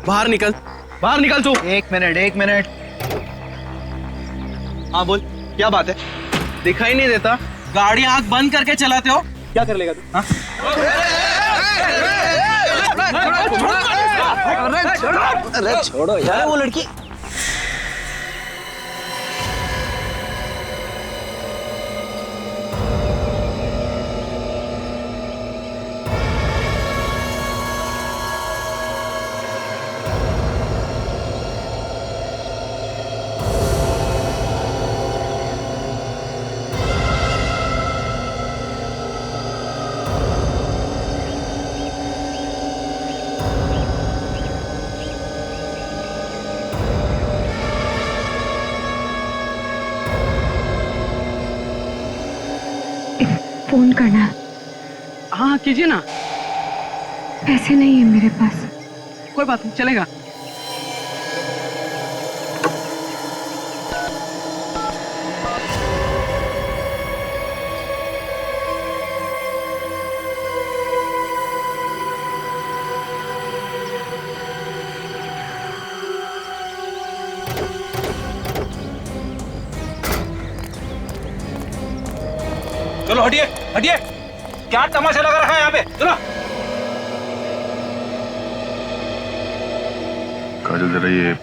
बाहर निकल, बाहर निकल तू। एक मिनट। हाँ बोल, क्या बात है? दिखाई नहीं देता? गाड़ी आंख बंद करके चलाते हो? क्या कर लेगा तू? हाँ? अरे छोड़ो यार वो लड़की। फोन करना है। हाँ कीजिए ना। पैसे नहीं है मेरे पास। कोई बात नहीं, चलेगा। चलो हटिए हटिए, क्या तमाशा लगा रखा है यहाँ पे? चलो। काजल जरा ये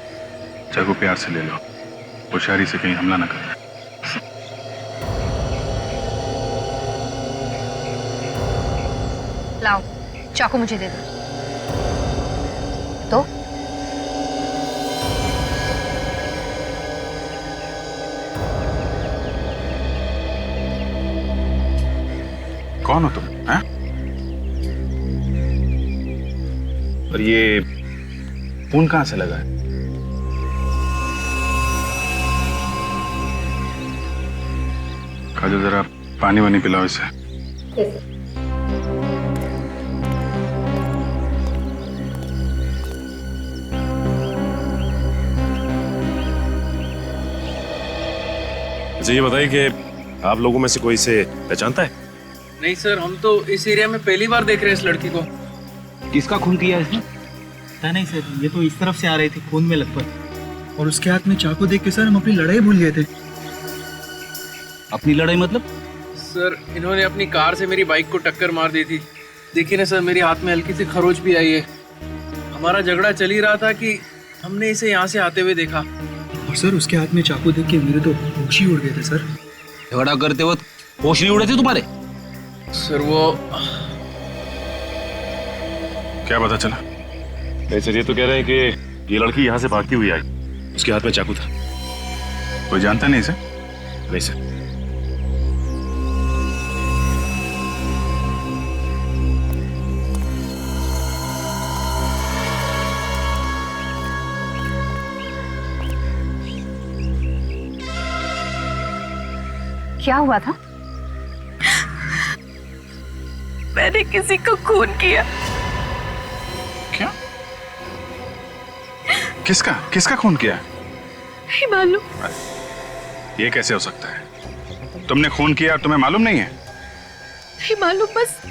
चाकू प्यार से ले लो, होशियारी से कहीं हमला ना कर। लाओ चाकू मुझे दे दो। तो कौन हो तुम? हैं? और ये खून कहां से लगा है? काजल जरा पानी वानी पिलाओ इसे। मुझे ये बताइए कि आप लोगों में से कोई इसे पहचानता है? नहीं सर, हम तो इस एरिया में पहली बार देख रहे हैं इस लड़की को। किसका खून किया इसने? पता नहीं सर, ये तो इस तरफ से आ रही थी खून में लथपथ, और उसके हाथ में चाकू देख के सर हम अपनी लड़ाई भूल गए थे। अपनी लड़ाई मतलब? सर इन्होंने अपनी कार से मेरी बाइक को टक्कर मार दी थी। देखिए ना सर, मेरे हाथ में हल्की सी खरोच भी आई है। हमारा झगड़ा चल ही रहा था कि हमने इसे यहाँ से आते हुए देखा। और सर उसके हाथ में चाकू देख के मेरे तो होश ही उड़ गए थे सर। झगड़ा करते वक्त होश नहीं उड़े थे तुम्हारे? सर वो क्या पता चला? नहीं सर, ये तो कह रहे हैं कि ये लड़की यहाँ से भागती हुई आई, उसके हाथ में चाकू था। कोई जानता नहीं इसे? नहीं सर। क्या हुआ था? मैंने किसी को खून किया। क्या? किसका खून किया? नहीं मालूम। ये कैसे हो सकता है? तुमने खून किया और तुम्हें मालूम नहीं है? नहीं मालूम, बस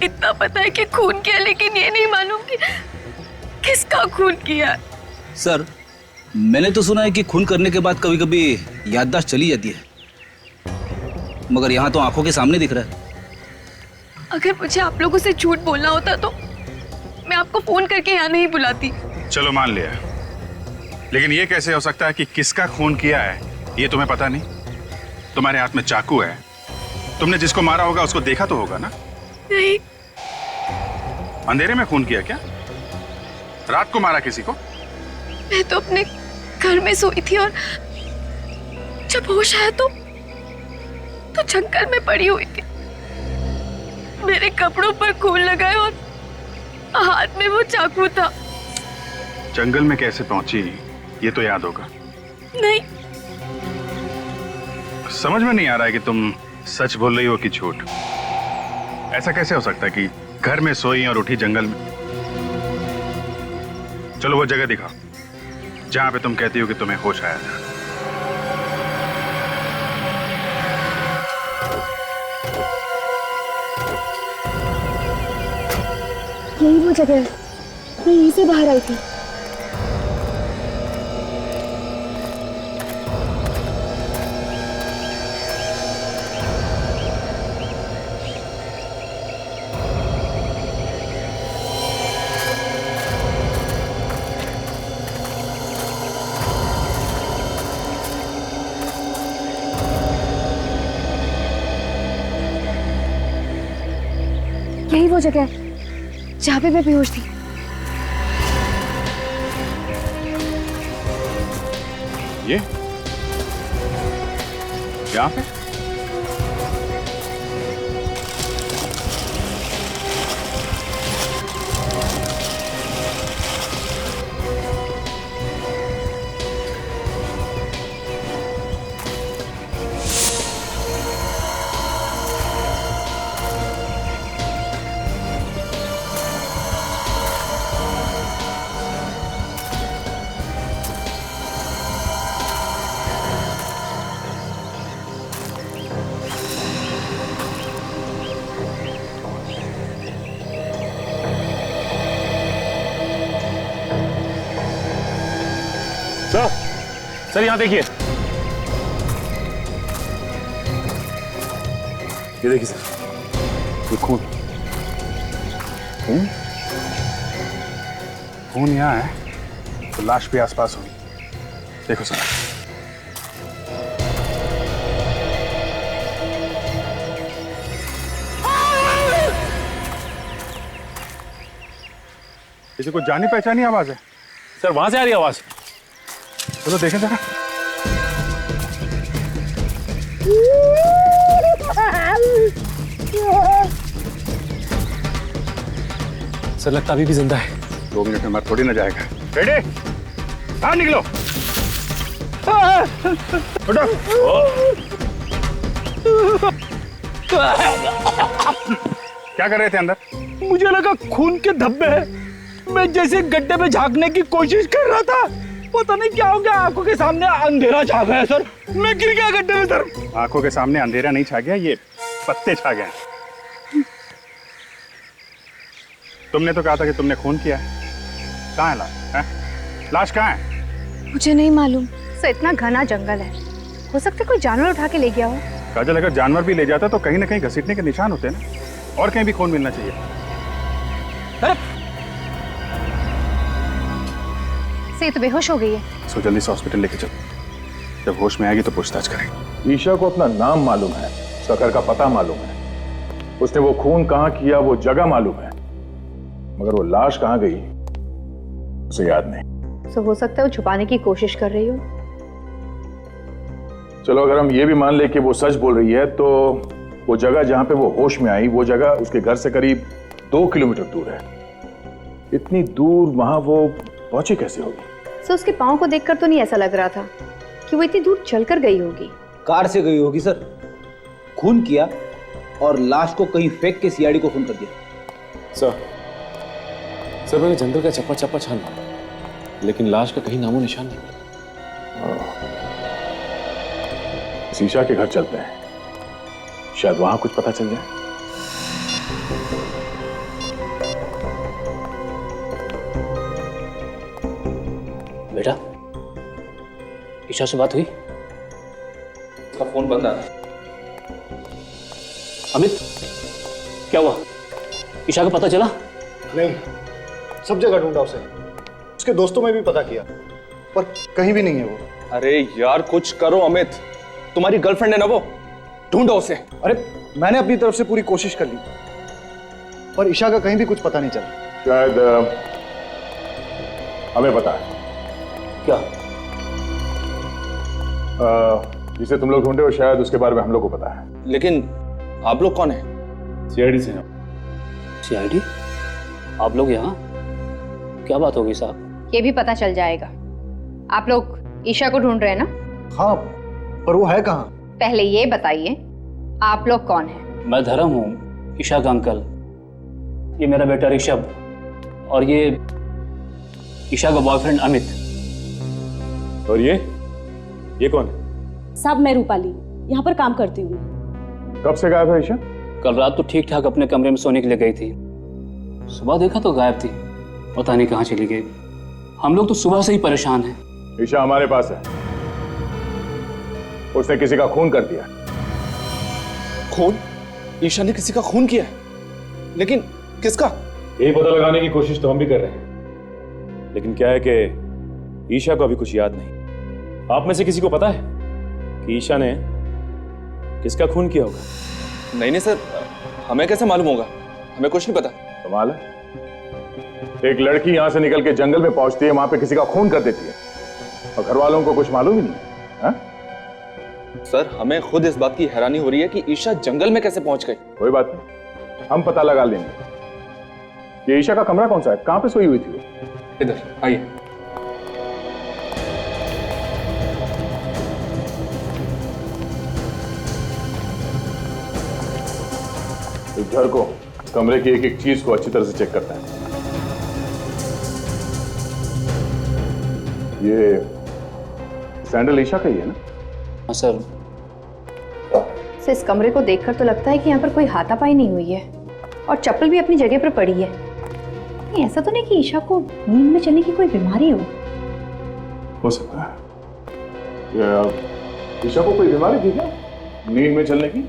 इतना पता है कि खून किया, लेकिन ये नहीं मालूम कि किसका खून किया। सर मैंने तो सुना है कि खून करने के बाद कभी कभी याददाश्त चली जाती है, मगर यहाँ तो आंखों के सामने दिख रहा है। अगर मुझे आप लोगों से झूठ बोलना होता तो मैं आपको फोन करके यहाँ नहीं बुलाती। चलो मान लिया, लेकिन ये कैसे हो सकता है कि किसका खून किया है ये तुम्हें पता नहीं? तुम्हारे हाथ में चाकू है, तुमने जिसको मारा होगा उसको देखा तो होगा ना? नहीं। अंधेरे में खून किया क्या? रात को मारा किसी को? मैं तो अपने घर में सोई थी और जब होश आया तो जंगल में पड़ी हुई थी। मेरे कपड़ों पर खून लगा है और हाथ में वो चाकू था। जंगल में कैसे पहुंची ये तो याद होगा। नहीं। समझ में नहीं आ रहा है कि तुम सच बोल रही हो कि झूठ। ऐसा कैसे हो सकता है कि घर में सोई और उठी जंगल में? चलो वो जगह दिखाओ जहां पे तुम कहती हो कि तुम्हें होश आया था। यही वो जगह है मैं यहीं से बाहर आई थी। यही वो जगह है जहाँ पे मैं बेहोश थी। ये यहाँ पे? सर यहाँ देखिए, ये देखिए सर, ये खून खून? खून यहाँ है तो लाश भी आसपास होगी। देखो सर, इसे कुछ जानी पहचानी आवाज है। सर वहां से आ रही है आवाज। चलो देखें जरा। सर लगता अभी भी जिंदा है। 2 मिनट में मर थोड़ी ना जाएगा। रेडी? बाहर निकलो। उठो। क्या कर रहे थे अंदर? मुझे लगा खून के धब्बे हैं। मैं जैसे गड्ढे में झांकने की कोशिश कर रहा था, पता नहीं क्या हो गया, आंखों के सामने अंधेरा छा गया सर। मैं गिर गया गड्ढे में सर। आंखों के सामने अंधेरा नहीं छा गया, ये पत्ते छा गए। तुमने तो कहा था कि तुमने खून किया है। कहाँ है लाश? हैं? लाश कहाँ है? मुझे नहीं मालूम। सर इतना घना जंगल है, हो सकता है कोई जानवर उठा के ले गया हो। काजल, अगर जानवर भी ले जाता तो कहीं ना कहीं घसीटने के निशान होते ना, और कहीं भी खून मिलना चाहिए। से तो बेहोश हो गई है। सो जल्दी से हॉस्पिटल लेके चलो। जब होश में आएगी तो पूछताछ करेंगे। ईशा को अपना नाम मालूम है, उसका घर का पता मालूम है, उसने वो खून कहाँ किया वो जगह मालूम है, मगर वो लाश कहाँ गई उसे याद नहीं। तो हो सकता है वो छुपाने की कोशिश कर रही हो। चलो अगर हम ये भी मान ले कि वो सच बोल रही है, तो वो जगह जहां पे वो होश में आई, वो जगह उसके घर से करीब 2 किलोमीटर दूर है। इतनी दूर वहां वो पहुंची कैसे होगी? सर उसके पाँव को देखकर तो नहीं ऐसा लग रहा था कि वो इतनी दूर चलकर गई होगी। कार से गई होगी सर, खून किया और लाश को कहीं फेंक के सीआईडी को फोन कर दिया। सर मैंने जंगल का चप्पा चप्पा छान मारा, लेकिन लाश का कहीं नामो निशान नहीं मिला। ईशा के घर चलते हैं, शायद वहां कुछ पता चल जाए। बेटा, ईशा से बात हुई? उसका फोन बंद आ रहा है। अमित, क्या हुआ? ईशा का पता चला? नहीं, सब जगह ढूंढा उसे, उसके दोस्तों में भी पता किया, पर कहीं भी नहीं है वो। अरे यार कुछ करो अमित, तुम्हारी गर्लफ्रेंड है ना वो, ढूंढो उसे। अरे मैंने अपनी तरफ से पूरी कोशिश कर ली, पर ईशा का कहीं भी कुछ पता नहीं चला। शायद हमें पता है। क्या? जिसे तुम लोग ढूंढे हो शायद उसके बारे में हम लोग को पता है। लेकिन आप लोग कौन है? सीआईडी से हैं। सीआईडी? आप लोग यहाँ? क्या बात होगी साहब? ये भी पता चल जाएगा। आप लोग ईशा को ढूंढ रहे हैं ना? हाँ, पर वो है कहाँ? पहले ये बताइए आप लोग कौन हैं? मैं धर्म हूँ, ईशा का अंकल। ये मेरा बेटा ऋषभ और ये ईशा का बॉयफ्रेंड अमित। और ये कौन है? साहब मैं रूपाली, यहाँ पर काम करती हूँ। कब से गायब है ईशा? कल रात तो ठीक ठाक अपने कमरे में सोने के लिए गई थी, सुबह देखा तो गायब थी। पता नहीं कहाँ चली गई। हम लोग तो सुबह से ही परेशान हैं। ईशा हमारे पास है, उसने किसी का खून कर दिया। खून? ईशा ने किसी का खून किया है? लेकिन किसका? यही पता लगाने की कोशिश तो हम भी कर रहे हैं, लेकिन क्या है कि ईशा को अभी कुछ याद नहीं। आप में से किसी को पता है कि ईशा ने किसका खून किया होगा? नहीं सर, हमें कैसे मालूम होगा? हमें कुछ नहीं पता। कमाल है, एक लड़की यहां से निकल के जंगल में पहुंचती है, वहां पे किसी का खून कर देती है और घर वालों को कुछ मालूम ही नहीं है। सर, हमें खुद इस बात की हैरानी हो रही है कि ईशा जंगल में कैसे पहुंच गई। कोई बात नहीं, हम पता लगा लेंगे। ये ईशा का कमरा कौन सा है? कहां पे सोई हुई थी वो? इधर आइए। इस घर को, कमरे की एक एक चीज को अच्छी तरह से चेक करता है। ये सैंडल ईशा का ही है ना? हाँ सर। इस कमरे को देखकर तो लगता है कि यहाँ पर कोई हाथापाई नहीं हुई है और चप्पल भी अपनी जगह पर पड़ी है। नहीं, ऐसा तो नहीं कि ईशा को नींद में चलने की कोई बीमारी हो सकता है। ईशा को कोई बीमारी थी क्या नींद में चलने की?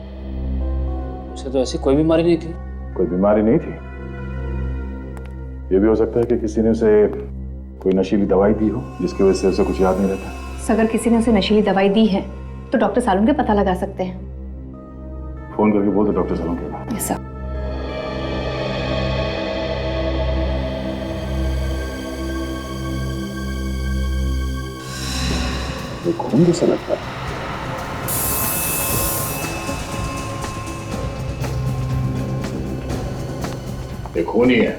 उसे तो ऐसी कोई बीमारी नहीं थी। कोई बीमारी नहीं थी? ये भी हो सकता है कि किसी ने उसे कोई नशीली दवाई दी हो जिसकी वजह से उसे कुछ याद नहीं रहता। अगर किसी ने उसे नशीली दवाई दी है तो डॉक्टर सालुन के पता लगा सकते हैं। फोन करके बोल दो डॉक्टर सालुन के पास। Yes sir. ये खून जैसा लगता है। ये खून ही है।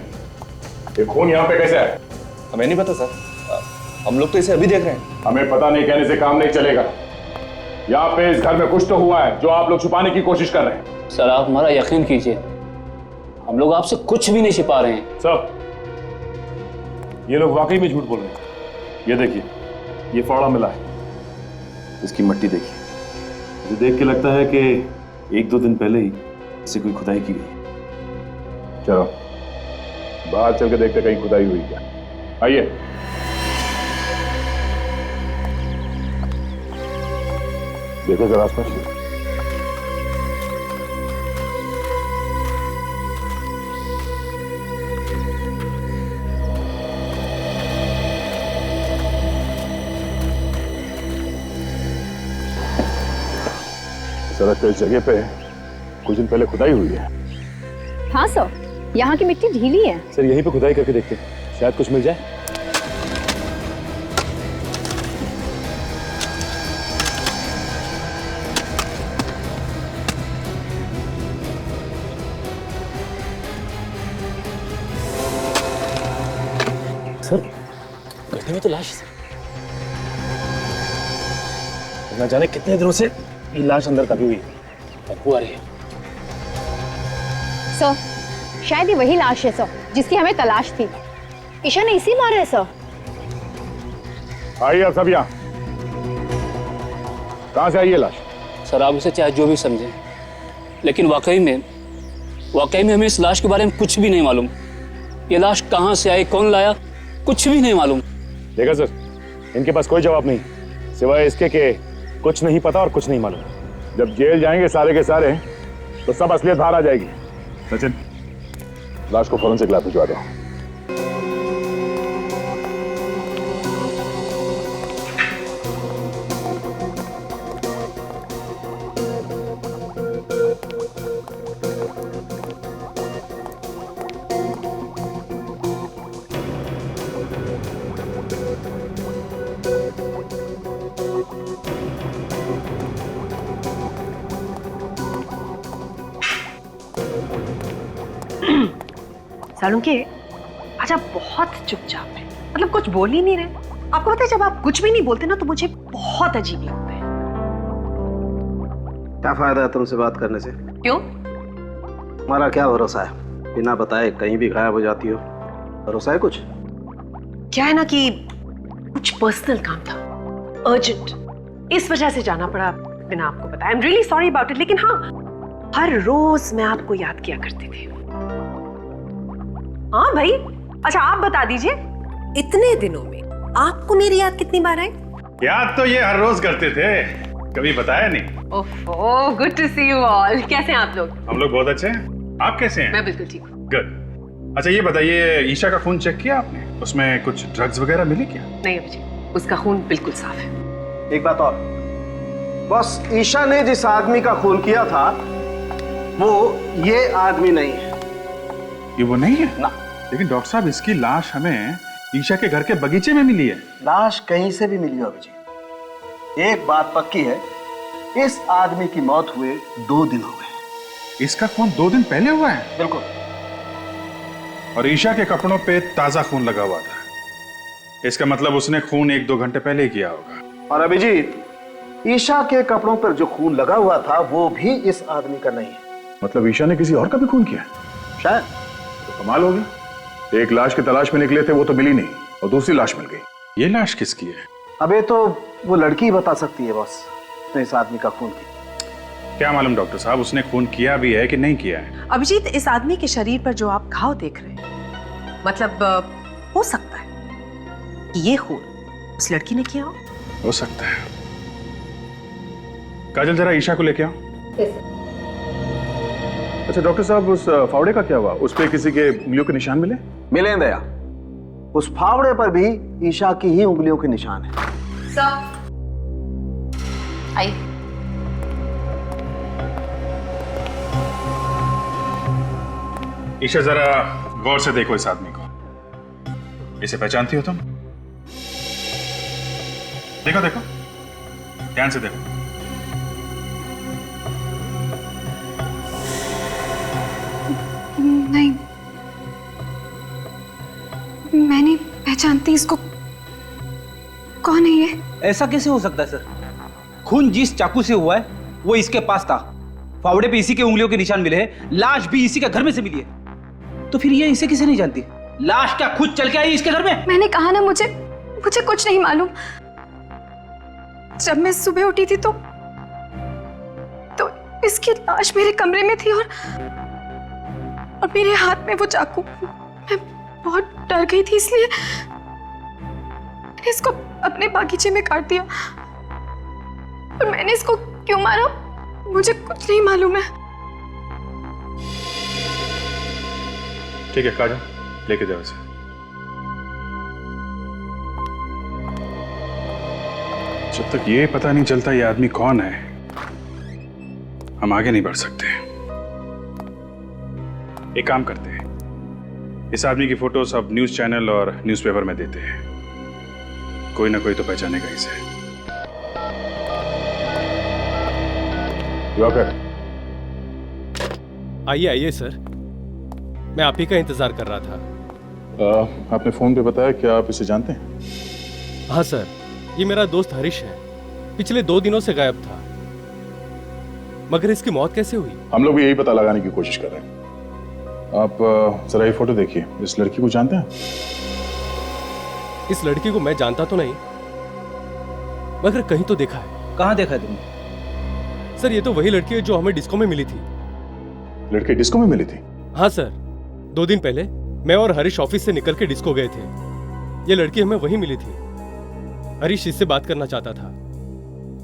ये खून यहाँ पे कैसे है? हमें नहीं पता सर, हम लोग तो इसे अभी देख रहे हैं। हमें पता नहीं कहने से काम नहीं चलेगा। यहाँ पे इस घर में कुछ तो हुआ है जो आप लोग छुपाने की कोशिश कर रहे हैं। सर, आप हमारा यकीन कीजिए, हम लोग आपसे कुछ भी नहीं छिपा रहे हैं। सब ये लोग वाकई में झूठ बोल रहे हैं। ये देखिए, ये फावड़ा मिला है, इसकी मट्टी देखिए। मुझे देख के लगता है कि 1-2 दिन पहले ही इसे कोई खुदाई की गई। चलो बाहर चल के देखते कहीं खुदाई हुई क्या। आइए। देखो जरा आसपास। सड़क के इस जगह पे कुछ दिन पहले खुदाई हुई है। हाँ सर, यहाँ की मिट्टी ढीली है। सर, यहीं पे खुदाई करके देखते हैं, शायद कुछ मिल जाए। सर, गड्ढे में तो लाश है। ना जाने कितने दिनों से ये लाश अंदर दबी हुई है। बदबू आ रही है। सर, शायद ये वही लाश है सर जिसकी हमें तलाश थी। ईशा ने इसी मारा है सर। आइए आप सब यहाँ। कहाँ से आई है लाश? सर, आप इसे चाहे जो भी समझें, लेकिन वाकई में हमें इस लाश के बारे में कुछ भी नहीं मालूम। ये लाश कहाँ से आई, कौन लाया, कुछ भी नहीं मालूम। देखा सर, इनके पास कोई जवाब नहीं सिवाय इसके कि कुछ नहीं पता और कुछ नहीं मालूम। जब जेल जाएंगे सारे के सारे तो सब असलियत बाहर आ जाएगी। सचिन, लाश को फोरेंसिक लैब भिजवा दो। सालुन के आज आप बहुत चुपचाप हैं, मतलब कुछ बोल ही नहीं रहे। आपको पता है जब आप कुछ भी नहीं बोलते ना तो मुझे बहुत अजीब लगता है। क्या फायदा है तुमसे बात करने से? क्यों? हमारा क्या भरोसा है, बिना बताए कहीं भी गायब हो जाती हो। भरोसा है कुछ? क्या है ना कि कुछ पर्सनल काम था, अर्जेंट, इस वजह से जाना पड़ा बिना आपको बताया। I am really sorry about it. लेकिन हाँ, हर रोज मैं आपको याद किया करती थी। हाँ भाई, अच्छा आप बता दीजिए, इतने दिनों में आपको मेरी याद कितनी बार आई? याद तो ये हर रोज करते थे, कभी बताया नहीं। Oh, good to see you all. कैसे हैं आप लोग? हम लोग बहुत अच्छे हैं, आप कैसे हैं? मैं बिल्कुल ठीक हूँ। गुड। अच्छा ये बताइए, ईशा का खून चेक किया आपने? उसमें कुछ ड्रग्स वगैरह मिली क्या? नहीं अभिजीत, उसका खून बिल्कुल साफ है। एक बात और, बस ईशा ने जिस आदमी का खून किया था वो ये आदमी नहीं है। ये वो नहीं है ना। लेकिन डॉक्टर साहब, इसकी लाश हमें ईशा के घर के बगीचे में मिली है। लाश कहीं से भी मिली हो अभिजीत, एक बात पक्की है, इस आदमी की मौत हुए 2 दिन हो गए। इसका खून 2 दिन पहले हुआ है? बिल्कुल। और ईशा के कपड़ों पे ताजा खून लगा हुआ था, इसका मतलब उसने खून 1-2 घंटे पहले ही किया होगा। और अभिजीत, ईशा के कपड़ों पर जो खून लगा हुआ था वो भी इस आदमी का नहीं है। मतलब ईशा ने किसी और का भी खून किया? शायद। तो कमाल होगी, एक लाश की तलाश में निकले थे, वो तो मिली नहीं, और दूसरी लाश मिल गई। ये लाश किसकी है? अबे तो वो लड़की ही बता सकती है बॉस, तो इस आदमी का खून किया। क्या मालूम डॉक्टर साहब, उसने खून किया भी है कि नहीं किया है। अभिजीत, इस आदमी के शरीर पर जो आप घाव देख रहे हैं, मतलब हो सकता है कि ये खून उस लड़की ने किया हो सकता है। काजल, जरा ईशा को लेके आओ। अच्छा डॉक्टर साहब, उस फावड़े का क्या हुआ? उस पे किसी के उंगलियों के निशान मिले? मिले दया, उस फावड़े पर भी ईशा की ही उंगलियों के निशान है। सर आइए। ईशा, जरा गौर से देखो इस आदमी को। इसे पहचानती हो तुम? देखो देखो, ध्यान से देखो। नहीं, मैं नहीं पहचानती इसको। कौन है ये? ऐसा कैसे हो सकता है सर? खून जिस चाकू से हुआ है वो इसके पास था, फावड़े पे इसी के उंगलियों के निशान मिले हैं, लाश भी इसी के घर में से मिली है। तो फिर ये इसे किसे नहीं जानती? लाश क्या खुद चल के आई इसके घर में? मैंने कहा ना, मुझे कुछ नहीं मालूम। जब मैं सुबह उठी थी तो इसकी लाश मेरे कमरे में थी और मेरे हाथ में वो चाकू। मैं बहुत डर गई थी, इसलिए मैंने इसको अपने बागीचे में काट दिया। और मैंने इसको क्यों मारा मुझे कुछ नहीं मालूम है। ठीक है काजल, लेके जाओ इसे। जब तक ये पता नहीं चलता ये आदमी कौन है, हम आगे नहीं बढ़ सकते। एक काम करते हैं, इस आदमी की फोटो सब न्यूज चैनल और न्यूज़पेपर में देते हैं, कोई ना कोई तो पहचानेगा इसे। आइए आइए सर, मैं आप ही का इंतजार कर रहा था। आपने फोन पे बताया, क्या आप इसे जानते हैं? हाँ सर, ये मेरा दोस्त हरीश है, पिछले 2 दिनों से गायब था। मगर इसकी मौत कैसे हुई? हम लोग भी यही पता लगाने की कोशिश कर रहे हैं। आप जरा ये फोटो देखिए, इस लड़की को जानते हैं? इस लड़की को मैं जानता तो नहीं, मगर कहीं तो देखा है। कहाँ देखा है तुमने? सर ये तो वही लड़की है जो हमें डिस्को में मिली थी। लड़की डिस्को में मिली थी? हाँ सर, 2 दिन पहले मैं और हरीश ऑफिस से निकल के डिस्को गए थे। ये लड़की हमें वहीं मिली थी। हरीश इससे बात करना चाहता था,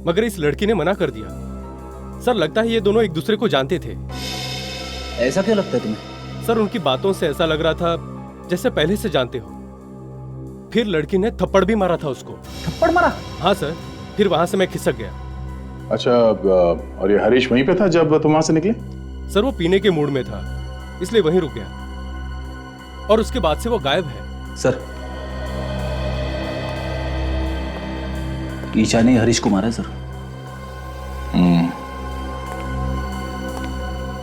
मगर इस लड़की ने मना कर दिया। सर लगता है ये दोनों एक दूसरे को जानते थे। ऐसा क्यों लगता है तुम्हें? सर उनकी बातों से ऐसा लग रहा था जैसे पहले से जानते हो। फिर लड़की ने थप्पड़ भी मारा था उसको। थप्पड़ मारा? हाँ सर, फिर वहां से मैं खिसक गया। अच्छा, और ये हरीश वहीं पे था जब तुम वहां से निकले? सर वो पीने के मूड में था, इसलिए वहीं रुक गया, और उसके बाद से वो गायब है। सर ईशा ने हरीश को मारा है सर।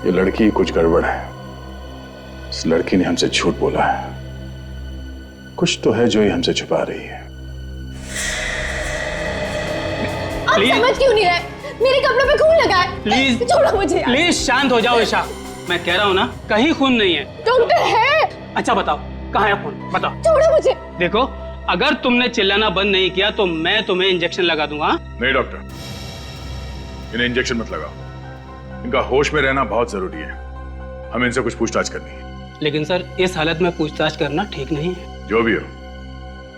ये लड़की कुछ गड़बड़ है। इस लड़की ने हमसे झूठ बोला है, कुछ तो है जो ये हमसे छुपा रही है। आप समझ क्यों नहीं रहे? मेरे कपड़ों पे खून लगा है। प्लीज छोड़ो मुझे। प्लीज शांत हो जाओ ईशा, मैं कह रहा हूँ ना कहीं खून नहीं है। डॉक्टर है। अच्छा बताओ कहाँ है खून, बताओ। छोड़ो मुझे। देखो अगर तुमने चिल्लाना बंद नहीं किया तो मैं तुम्हें इंजेक्शन लगा दूंगा। नहीं डॉक्टर, इन्हें इंजेक्शन मत लगाओ, इनका होश में रहना बहुत जरूरी है। हमें इनसे कुछ पूछताछ करनी है। लेकिन सर इस हालत में पूछताछ करना ठीक नहीं है। जो भी हो,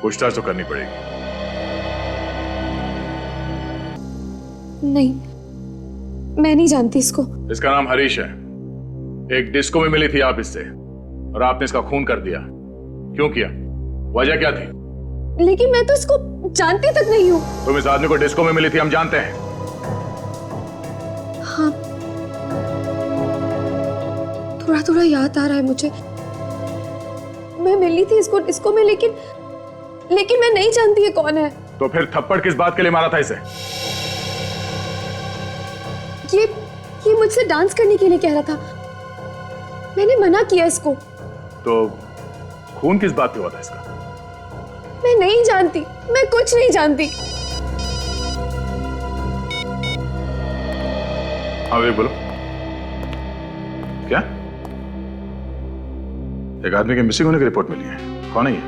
पूछताछ तो करनी पड़ेगी। नहीं, मैं नहीं जानती इसको। इसका नाम हरीश है। एक डिस्को में मिली थी आप इससे और आपने इसका खून कर दिया। क्यों किया? वजह क्या थी? लेकिन मैं तो इसको जानती तक नहीं हूँ। तुम इस आदमी को डिस्को में मिली थी, हम जानते हैं। हाँ, थोड़ा थोड़ा याद आ रहा है मुझे। मैं मिली थी इसको डिस्को में, लेकिन मैं नहीं जानती ये कौन है। तो फिर थप्पड़ किस बात के लिए मारा था इसे? ये मुझसे डांस करने के लिए कह रहा था। मैंने मना किया इसको। तो खून किस बात पे हुआ था इसका? मैं नहीं जानती, मैं कुछ नहीं जानती। हाँ वे बोलो, क्या? एक आदमी के मिसिंग होने की रिपोर्ट मिली है। कौन है ये?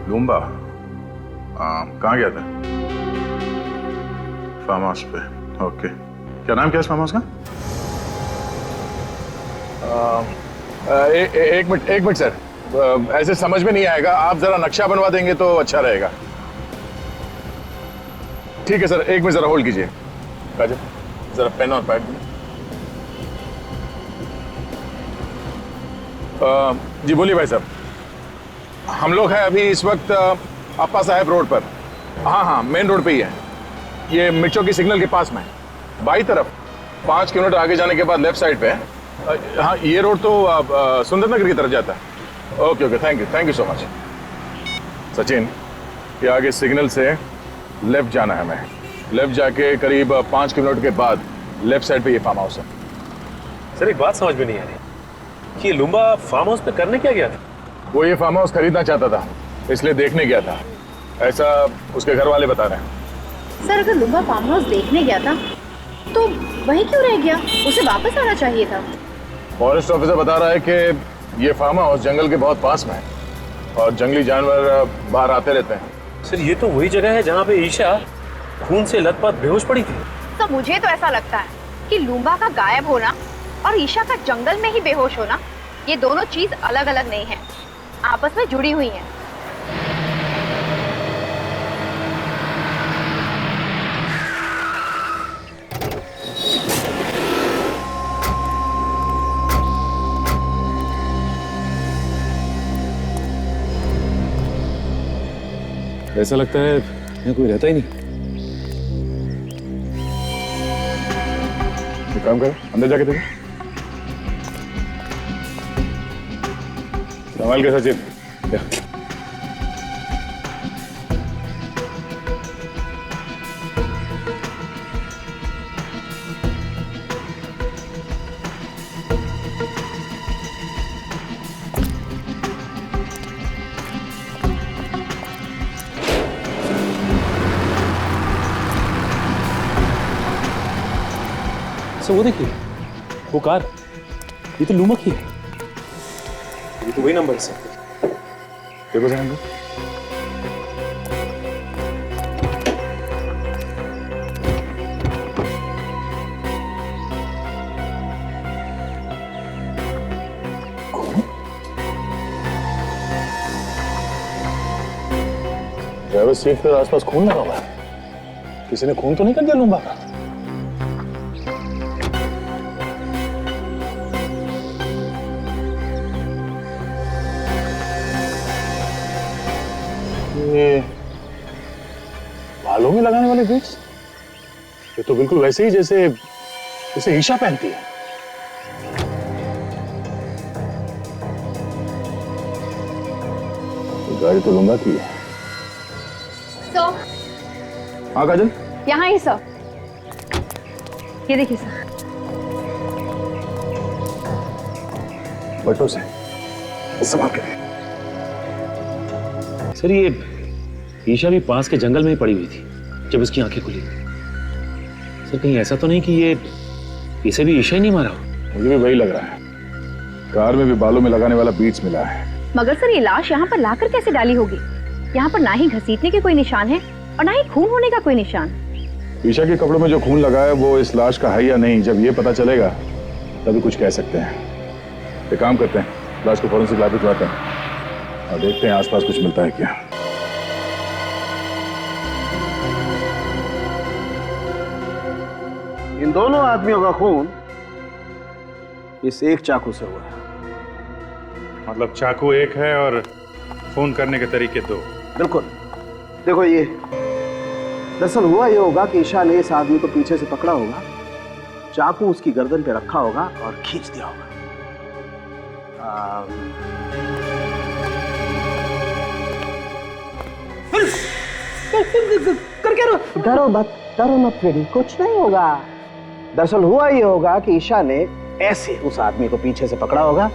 लूम्बा। कहाँ गया था? फार्म हाउस पे। ओके, क्या नाम क्या है इस फार्म हाउस का? एक मिनट सर, ऐसे समझ में नहीं आएगा। आप जरा नक्शा बनवा देंगे तो अच्छा रहेगा। ठीक है सर, एक मिनट जरा होल्ड कीजिए। काजल, जरा पेन और पैड दें। जी बोलिए भाई साहब। हम लोग हैं अभी इस वक्त अप्पा साहब रोड पर। हाँ, मेन रोड पे ही है। ये मिर्चो की सिग्नल के पास में है, बाई तरफ। 5 किलोमीटर आगे जाने के बाद लेफ्ट साइड पे है। हाँ, ये रोड तो सुंदरनगर की तरफ जाता है। Okay, thank you so much. Sachin, ये आगे सिग्नल से लेफ्ट जाना है हमें। लेफ्ट जाके करीब 5 किलोमीटर के बाद लेफ्ट साइड पे ये फार्म हाउस है। सर एक बात समझ में नहीं आ रही कि ये लुम्बा फार्म हाउस पे करने क्या गया था? वो ये फार्म हाउस खरीदना चाहता था, इसलिए देखने गया था, ऐसा उसके घर वाले बता रहे हैं। सर, अगर लुम्बा फार्म हाउस देखने गया था तो वहीं क्यों रह गया? उसे वापस आना चाहिए था। फॉरेस्ट ऑफिसर बता रहा है कि ये फार्म हाउस जंगल के बहुत पास में है और जंगली जानवर बाहर आते रहते हैं। सर ये तो वही जगह है जहाँ पे ईशा खून से लथपथ बेहोश पड़ी थी। तो मुझे तो ऐसा लगता है कि लुम्बा का गायब होना और ईशा का जंगल में ही बेहोश होना, ये दोनों चीज अलग अलग नहीं है, आपस में जुड़ी हुई हैं। ऐसा लगता है यहाँ कोई रहता ही नहीं। एक काम करो, अंदर जाके देखो। संभाल के सचिन। सर वो देखिए, वो कार, ये तो लुम्बा की है। ये तो वही नंबर है सर। देखो सर, ड्राइवर सीट पर आसपास खून लगा हुआ है। किसी ने खून तो नहीं कर दिया लुम्बा का? ये बालों में लगाने वाले बीट्स, ये तो बिल्कुल वैसे ही जैसे ईशा पहनती है। तो गाड़ी तो लुम्बा की है। तो हाँ काजल, यहाँ ही सर, ये देखिए सर। बटों से संभाल के। सर ये ईशा भी पास के जंगल में ही पड़ी हुई थी जब उसकी आंखें खुली। सर कहीं ऐसा तो नहीं कि ये इसे भी ईशा ही नहीं मारा हो? मुझे भी वही लग रहा है। कार में भी बालों में लगाने वाला बीट्स मिला है। मगर सर, ये लाश यहाँ पर लाकर कैसे डाली होगी? यहाँ पर ना ही घसीटने के कोई निशान है और ना ही खून होने का कोई निशान। ईशा के कपड़ों में जो खून लगा है वो इस लाश का है या नहीं, जब ये पता चलेगा तभी कुछ कह सकते हैं। एक काम करते हैं, लाश को फॉरेंसिक लैब भिजवाते हैं और देखते हैं आसपास कुछ मिलता है क्या। इन दोनों आदमियों का खून इस एक चाकू से हुआ है। मतलब चाकू एक है और खून करने के तरीके दो। बिल्कुल। देखो ये दरअसल हुआ ये होगा कि ईशा ने इस आदमी को पीछे से पकड़ा होगा, चाकू उसकी गर्दन पे रखा होगा और खींच दिया होगा। कर क्या रहो? डरो मत फ्रेडी, कुछ नहीं होगा। दरअसल हुआ ये होगा कि ईशा ने ऐसे उस आदमी को पीछे से पकड़ा होगा,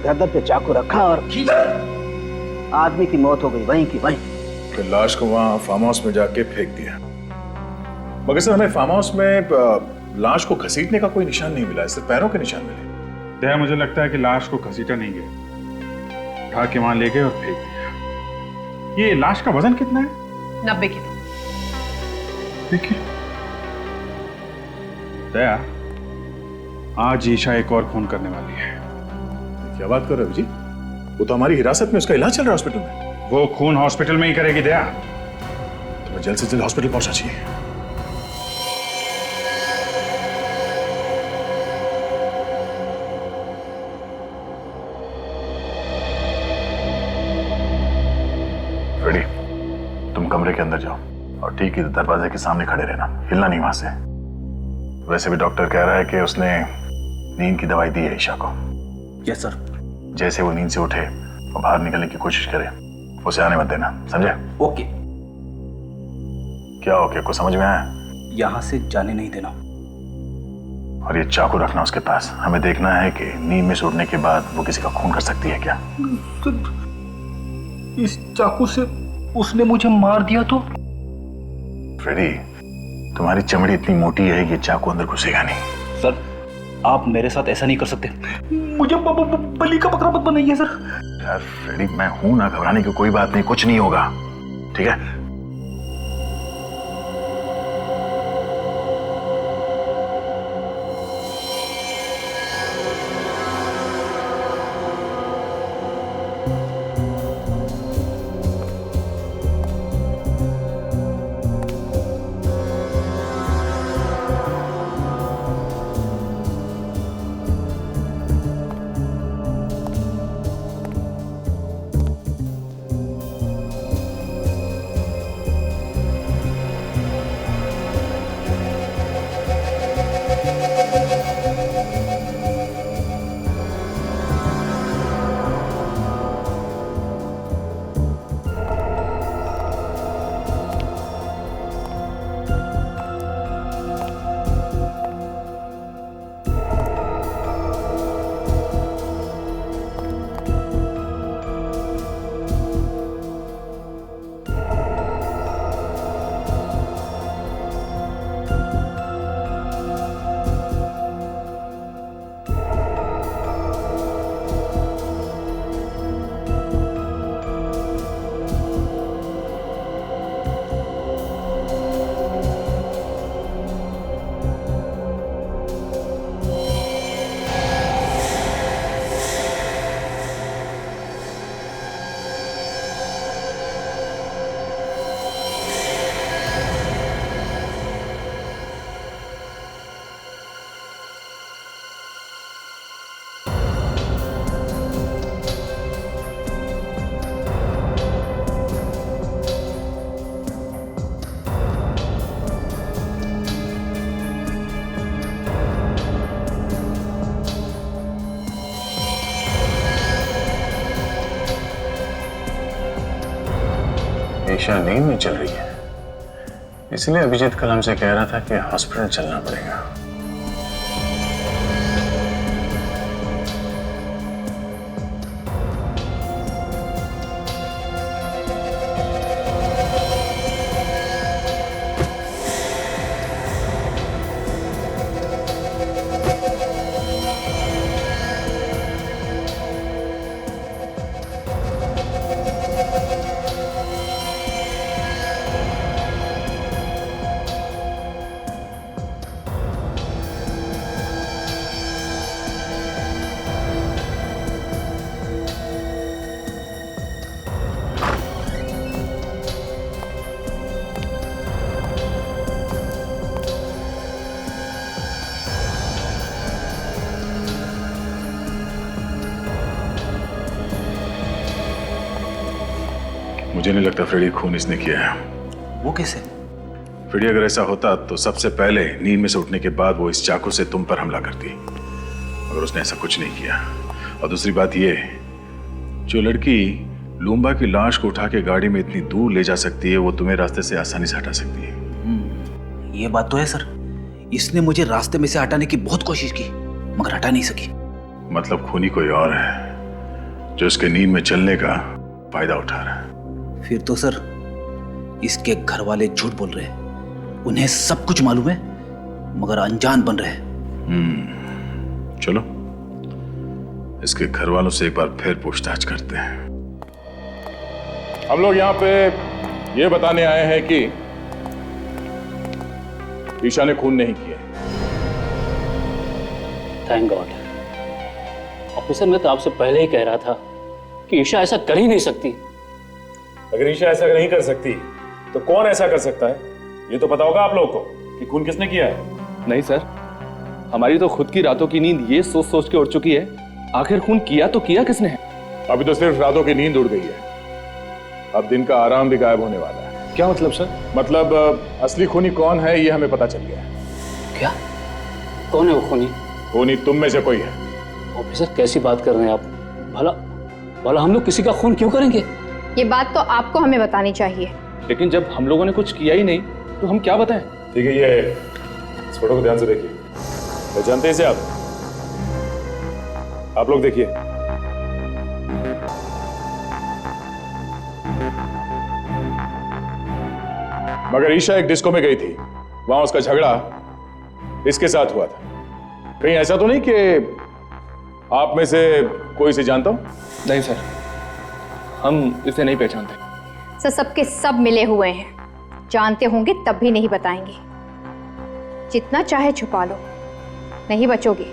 गर्दन पे चाकू रखा और खींच दिया। आदमी की मौत हो गई वहीं की वहीं। फिर लाश को वहां फार्म हाउस में जाके फेंक दिया। मगर सर हमें फार्म हाउस में लाश को घसीटने का कोई निशान नहीं मिला है, सिर्फ पैरों के निशान मिले। दया, मुझे लगता है कि लाश को घसीटा नहीं गया, उठा के वहां ले गए और फेंक दिया। ये लाश का वजन कितना है? 90 किलो। देखिए दया, आज ईशा एक और खून करने वाली है। क्या बात कर रहे हो जी? वो तो हमारी हिरासत में, उसका इलाज चल रहा है हॉस्पिटल में। वो खून हॉस्पिटल में ही करेगी दया। तुम्हें जल्द से जल्द हॉस्पिटल पहुंचना चाहिए। रेडी, तुम कमरे के अंदर जाओ और ठीक ही दरवाजे के सामने खड़े रहना, हिलना नहीं वहां से। वैसे भी डॉक्टर कह रहा है कि उसने नींद की दवाई दी है ईशा को। Yes sir. जैसे वो नींद से उठे और बाहर निकलने की कोशिश करे, उसे आने मत देना, समझे? ओके। क्या ओके? कुछ समझ में आया? यहां से जाने नहीं देना। और ये चाकू रखना उसके पास। हमें देखना है कि नींद में से उठने के बाद वो किसी का खून कर सकती है क्या। इस चाकू से उसने मुझे मार दिया तो? फ्रेडी, तुम्हारी चमड़ी इतनी मोटी है कि चाकू अंदर घुसेगा नहीं। सर, आप मेरे साथ ऐसा नहीं कर सकते। मुझे बलि का बकरा मत बनाइए सर। यार फ्रेडी, मैं हूं ना, घबराने की कोई बात नहीं, कुछ नहीं होगा, ठीक है? ईशा नींद में चल रही है, इसलिए अभिजीत कल हमसे कह रहा था कि हॉस्पिटल चलना पड़ेगा। मुझे नहीं लगता फ्रेडी खून इसने किया है। वो कैसे? फ्रेडी अगर ऐसा होता तो सबसे पहले नींद में से उठने के बाद वो इस चाकू से तुम पर हमला करती, मगर उसने ऐसा कुछ नहीं किया। और दूसरी बात ये, जो लड़की लूम्बा की लाश को उठा के गाड़ी में इतनी दूर ले जा सकती है, वो तुम्हें रास्ते से आसानी से हटा सकती है। ये बात तो है सर, इसने मुझे रास्ते में से हटाने की बहुत कोशिश की मगर हटा नहीं सकी। मतलब खूनी कोई और है जो इसके नींद में चलने का फायदा उठा रहा है। फिर तो सर इसके घर वाले झूठ बोल रहे हैं, उन्हें सब कुछ मालूम है मगर अनजान बन रहे हैं। चलो इसके घर वालों से एक बार फिर पूछताछ करते हैं। हम लोग यहाँ पे ये बताने आए हैं कि ईशा ने खून नहीं किया। Thank God. ऑफिसर, मैं तो आपसे पहले ही कह रहा था कि ईशा ऐसा कर ही नहीं सकती। अगर ईशा ऐसा नहीं कर सकती तो कौन ऐसा कर सकता है? ये तो पता होगा आप लोगों को कि खून किसने किया है। नहीं सर, हमारी तो खुद की रातों की नींद ये सोच सोच के उड़ चुकी है, आखिर खून किया तो किया किसने है? अभी तो सिर्फ रातों की नींद उड़ गई है, अब दिन का आराम भी गायब होने वाला है। क्या मतलब सर? मतलब असली खूनी कौन है ये हमें पता चल गया है। क्या? कौन है वो खूनी? खूनी तुम में से कोई है। ऑफिसर, कैसी बात कर रहे हैं आप? भला भला हम लोग किसी का खून क्यों करेंगे? ये बात तो आपको हमें बतानी चाहिए। लेकिन जब हम लोगों ने कुछ किया ही नहीं तो हम क्या बताएं? ठीक है, ये इस फोटो को ध्यान से देखिए। पहचानते हैं इसे आप लोग देखिए। मगर ईशा एक डिस्को में गई थी, वहां उसका झगड़ा इसके साथ हुआ था। कहीं ऐसा तो नहीं कि आप में से कोई इसे जानता हो? नहीं सर, हम इसे नहीं पहचानते। सर सबके सब मिले हुए हैं, जानते होंगे तब भी नहीं बताएंगे। जितना चाहे छुपा लो, नहीं बचोगे।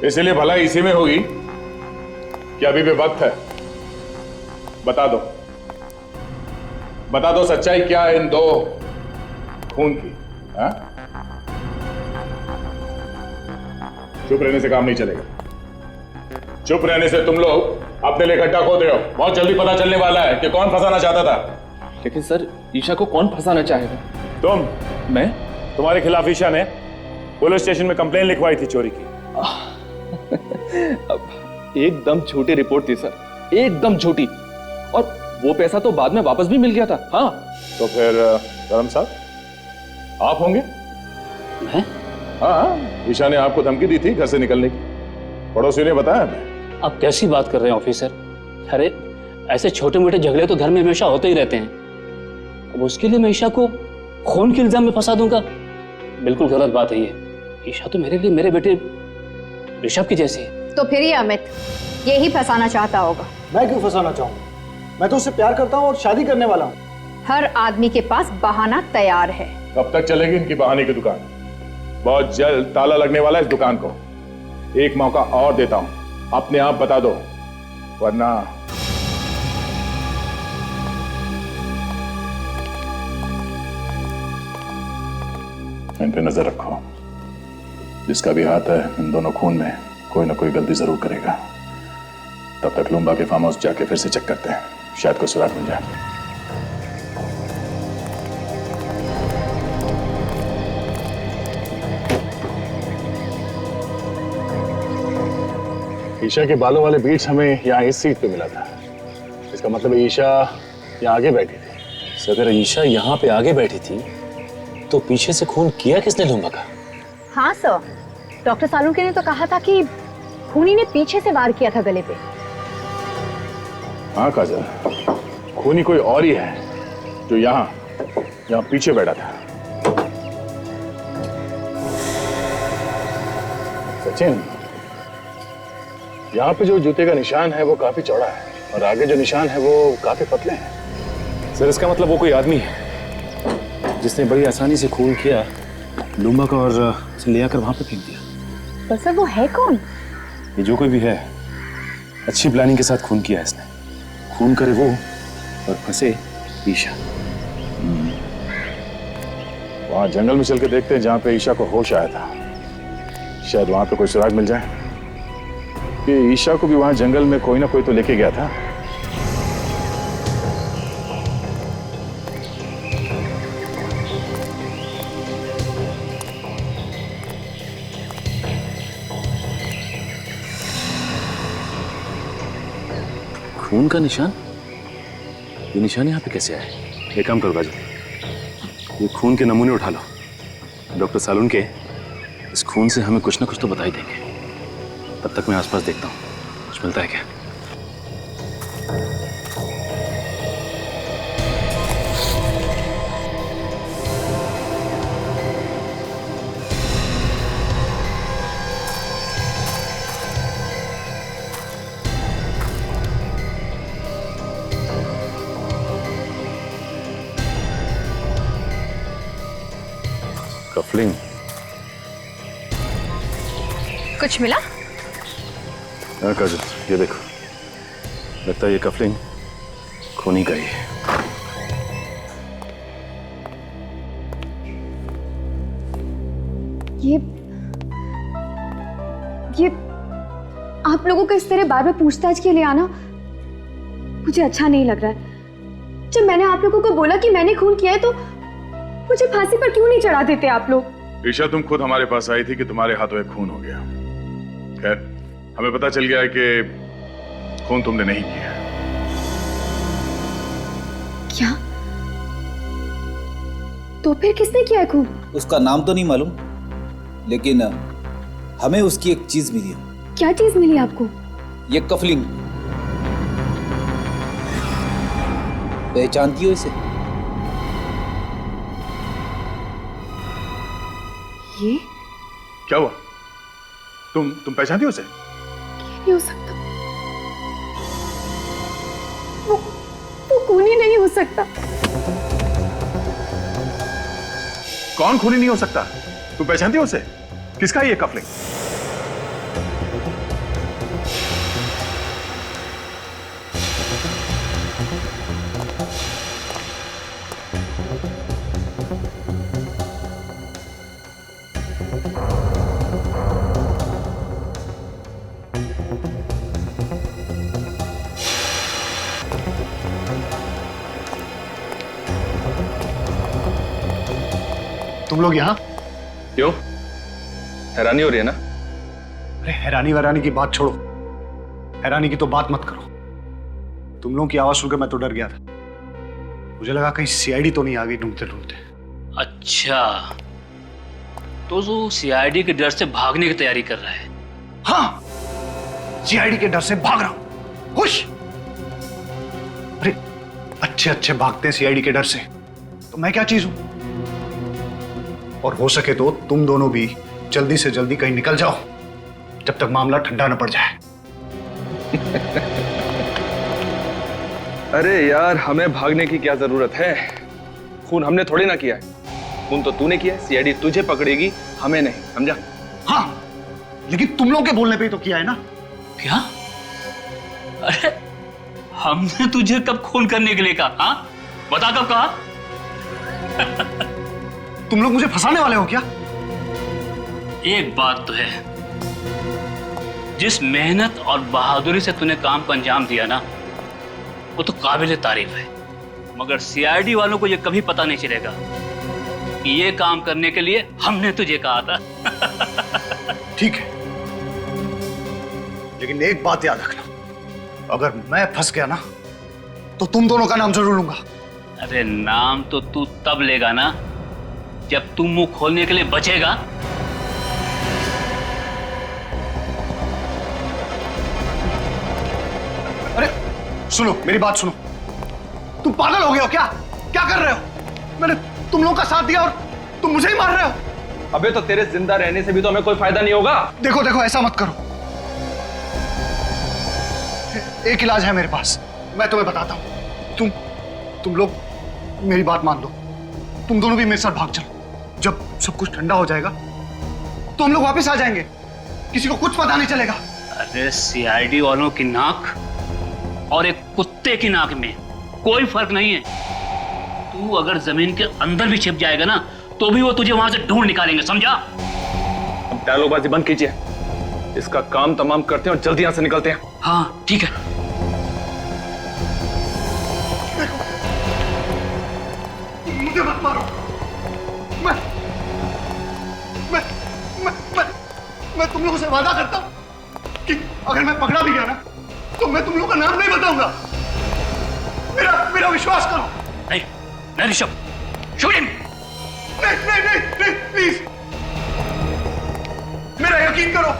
इसीलिए भलाई इसी में होगी कि अभी भी वक्त है। बता दो सच्चाई क्या है इन दो खून की। हाँ? चुप रहने से काम नहीं चलेगा। चुप रहने से तुम लोग अपने लिए गड्ढा खोद रहे हो। बहुत जल्दी पता चलने वाला है कि कौन फंसाना चाहता था। लेकिन सर, ईशा को कौन फंसाना चाहेगा? तुम। मैं? तुम्हारे खिलाफ ईशा ने पुलिस स्टेशन में कंप्लेन लिखवाई थी चोरी की। एकदम झूठी रिपोर्ट थी सर, एकदम झूठी। और वो पैसा तो बाद में वापस भी मिल गया था। हाँ। तो फिर धर्म साहब आप होंगे? मैं? हाँ, ईशा ने आपको धमकी दी थी घर से निकलने की, पड़ोसियों ने बताया हमें। आप कैसी बात कर रहे हैं ऑफिसर? अरे ऐसे छोटे मोटे झगड़े तो घर में हमेशा होते ही रहते हैं। अब उसके लिए मैं ईशा को खून के इल्जाम में फंसा दूंगा? बिल्कुल गलत बात है ये। ईशा तो मेरे लिए मेरे बेटे ऋषभ की जैसी है। तो फिर ये अमित यही फंसाना चाहता होगा। मैं क्यों फंसाना चाहूंगा? मैं तो उससे प्यार करता हूँ और शादी करने वाला हूँ। हर आदमी के पास बहाना तैयार है। कब तक चलेगी इनकी बहाने की दुकान? बहुत जल्द ताला लगने वाला है इस दुकान को। एक मौका और देता हूं, अपने आप बता दो, वरना इन पे नजर रखो। जिसका भी हाथ है इन दोनों खून में, कोई ना कोई गलती जरूर करेगा। तब तक लूम्बा के फार्म हाउस जाके फिर से चेक करते हैं, शायद कोई सुराग मिल जाए। ईशा के बालों वाले बीट्स हमें यहाँ इस सीट पे मिला था। इसका मतलब ईशा यहाँ आगे बैठी थी। सर अगर ईशा यहाँ पे आगे बैठी थी तो पीछे से खून किया किसने लूम्बा का? हाँ सर, डॉक्टर सालुंके ने तो कहा था कि खूनी ने पीछे से वार किया था गले पे। हाँ काजल, खूनी कोई और ही है जो यहाँ पीछे बैठा था। सचिन, यहाँ पे जो जूते का निशान है वो काफी चौड़ा है और आगे जो निशान है वो काफी पतले हैं। सर इसका मतलब वो कोई आदमी है जिसने बड़ी आसानी से खून किया लूम्बा का और उसे ले आकर वहां पे फेंक दिया। पर सर वो है कौन? ये जो कोई भी है, अच्छी प्लानिंग के साथ खून किया है इसने। खून करे वो और फंसे ईशा। वहां जंगल में चल के देखते हैं जहां पे ईशा को होश आया था। शायद वहां पे कोई सुराग मिल जाए कि ईशा को भी वहां जंगल में कोई ना कोई तो लेके गया था। खून का निशान? ये निशान यहाँ पे कैसे आए? एक काम करो काजल, ये खून के नमूने उठा लो। डॉक्टर सालुन के इस खून से हमें कुछ ना कुछ तो बता ही देंगे। तब तक मैं आसपास देखता हूँ, कुछ मिलता है क्या। कफलिंग। कुछ मिला? हाँ काजल, ये देखो, लगता है ये कफलिंग खूनी का ही है। ये आप लोगों का इस तरह बार बार पूछताछ के लिए आना मुझे अच्छा नहीं लग रहा है। जब मैंने आप लोगों को बोला कि मैंने खून किया है तो मुझे फांसी पर क्यों नहीं चढ़ा देते आप लोग? ईशा, तुम खुद हमारे पास आई थी कि तुम्हारे हाथों एक खून हो गया। खैर, हमें पता चल गया है कि खून तुमने नहीं किया। क्या? तो फिर किसने किया खून? उसका नाम तो नहीं मालूम, लेकिन हमें उसकी एक चीज मिली है। क्या चीज मिली आपको? ये कफलिंग। पहचानती हो इसे? ये क्या हुआ? तुम पहचानती हो उसे? नहीं हो सकता, वो खून ही नहीं हो सकता। कौन खूनी नहीं हो सकता? तुम पहचानती हो उसे? किसका है ये कफलिंग? तुम लोग यहाँ? क्यों? हैरानी हो रही है ना? अरे हैरानी वैरानी की बात छोड़ो, हैरानी की तो बात मत करो। तुम लोगों की आवाज सुनकर मैं तो डर गया था। मुझे लगा कहीं सीआईडी तो नहीं आ गई ढूंढते ढूंढते। अच्छा, तो जो सीआईडी के डर से भागने की तैयारी कर रहा है? हाँ, सीआईडी के डर से भाग रहा हूं। खुश? अरे अच्छे अच्छे भागते हैं सीआईडी के डर से, तो मैं क्या चीज हूं? और हो सके तो तुम दोनों भी जल्दी से जल्दी कहीं निकल जाओ, जब तक मामला ठंडा न पड़ जाए। अरे यार, हमें भागने की क्या जरूरत है? खून हमने थोड़ी ना किया है। खून तो तूने किया है। सीआईडी तुझे पकड़ेगी, हमें नहीं, समझा? हाँ, लेकिन तुम लोगों के बोलने पे ही तो किया है ना। क्या? अरे हमने तुझे कब खून करने के लिए कहा? हाँ, बता कब कहा? तुम लोग मुझे फंसाने वाले हो क्या? एक बात तो है, जिस मेहनत और बहादुरी से तूने काम को अंजाम दिया ना, वो तो काबिल तारीफ है। मगर सीआईडी वालों को ये कभी पता नहीं चलेगा कि ये काम करने के लिए हमने तुझे कहा था। ठीक है, लेकिन एक बात याद रखना, अगर मैं फंस गया ना तो तुम दोनों का नाम जरूर लूंगा। अरे नाम तो तू तब लेगा ना जब तू मुंह खोलने के लिए बचेगा। अरे सुनो, मेरी बात सुनो। तुम पागल हो गए हो क्या? क्या कर रहे हो? मैंने तुम लोगों का साथ दिया और तुम मुझे ही मार रहे हो। अबे तो तेरे जिंदा रहने से भी तो हमें कोई फायदा नहीं होगा। देखो देखो, ऐसा मत करो। एक इलाज है मेरे पास, मैं तुम्हें बताता हूं। तुम लोग मेरी बात मान लो, तुम दोनों भी मेरे साथ भाग चलो। जब सब कुछ ठंडा हो जाएगा तो हम लोग वापस आ जाएंगे, किसी को कुछ पता नहीं चलेगा। अरे सीआईडी वालों की नाक और एक कुत्ते की नाक में कोई फर्क नहीं है। तू अगर जमीन के अंदर भी छिप जाएगा ना, तो भी वो तुझे वहां से ढूंढ निकालेंगे, समझा? अब डायलॉगबाजी बंद कीजिए, इसका काम तमाम करते हैं और जल्दी यहां से निकलते हैं। हाँ ठीक है। मुझे मत मारो। मैं तुम लोगों से वादा करता हूं कि अगर मैं पकड़ा भी गया ना तो मैं तुम लोगों का नाम नहीं बताऊंगा। मेरा विश्वास करो। नहीं ऋषभ, शूट हिम। नहीं, प्लीज मेरा यकीन करो।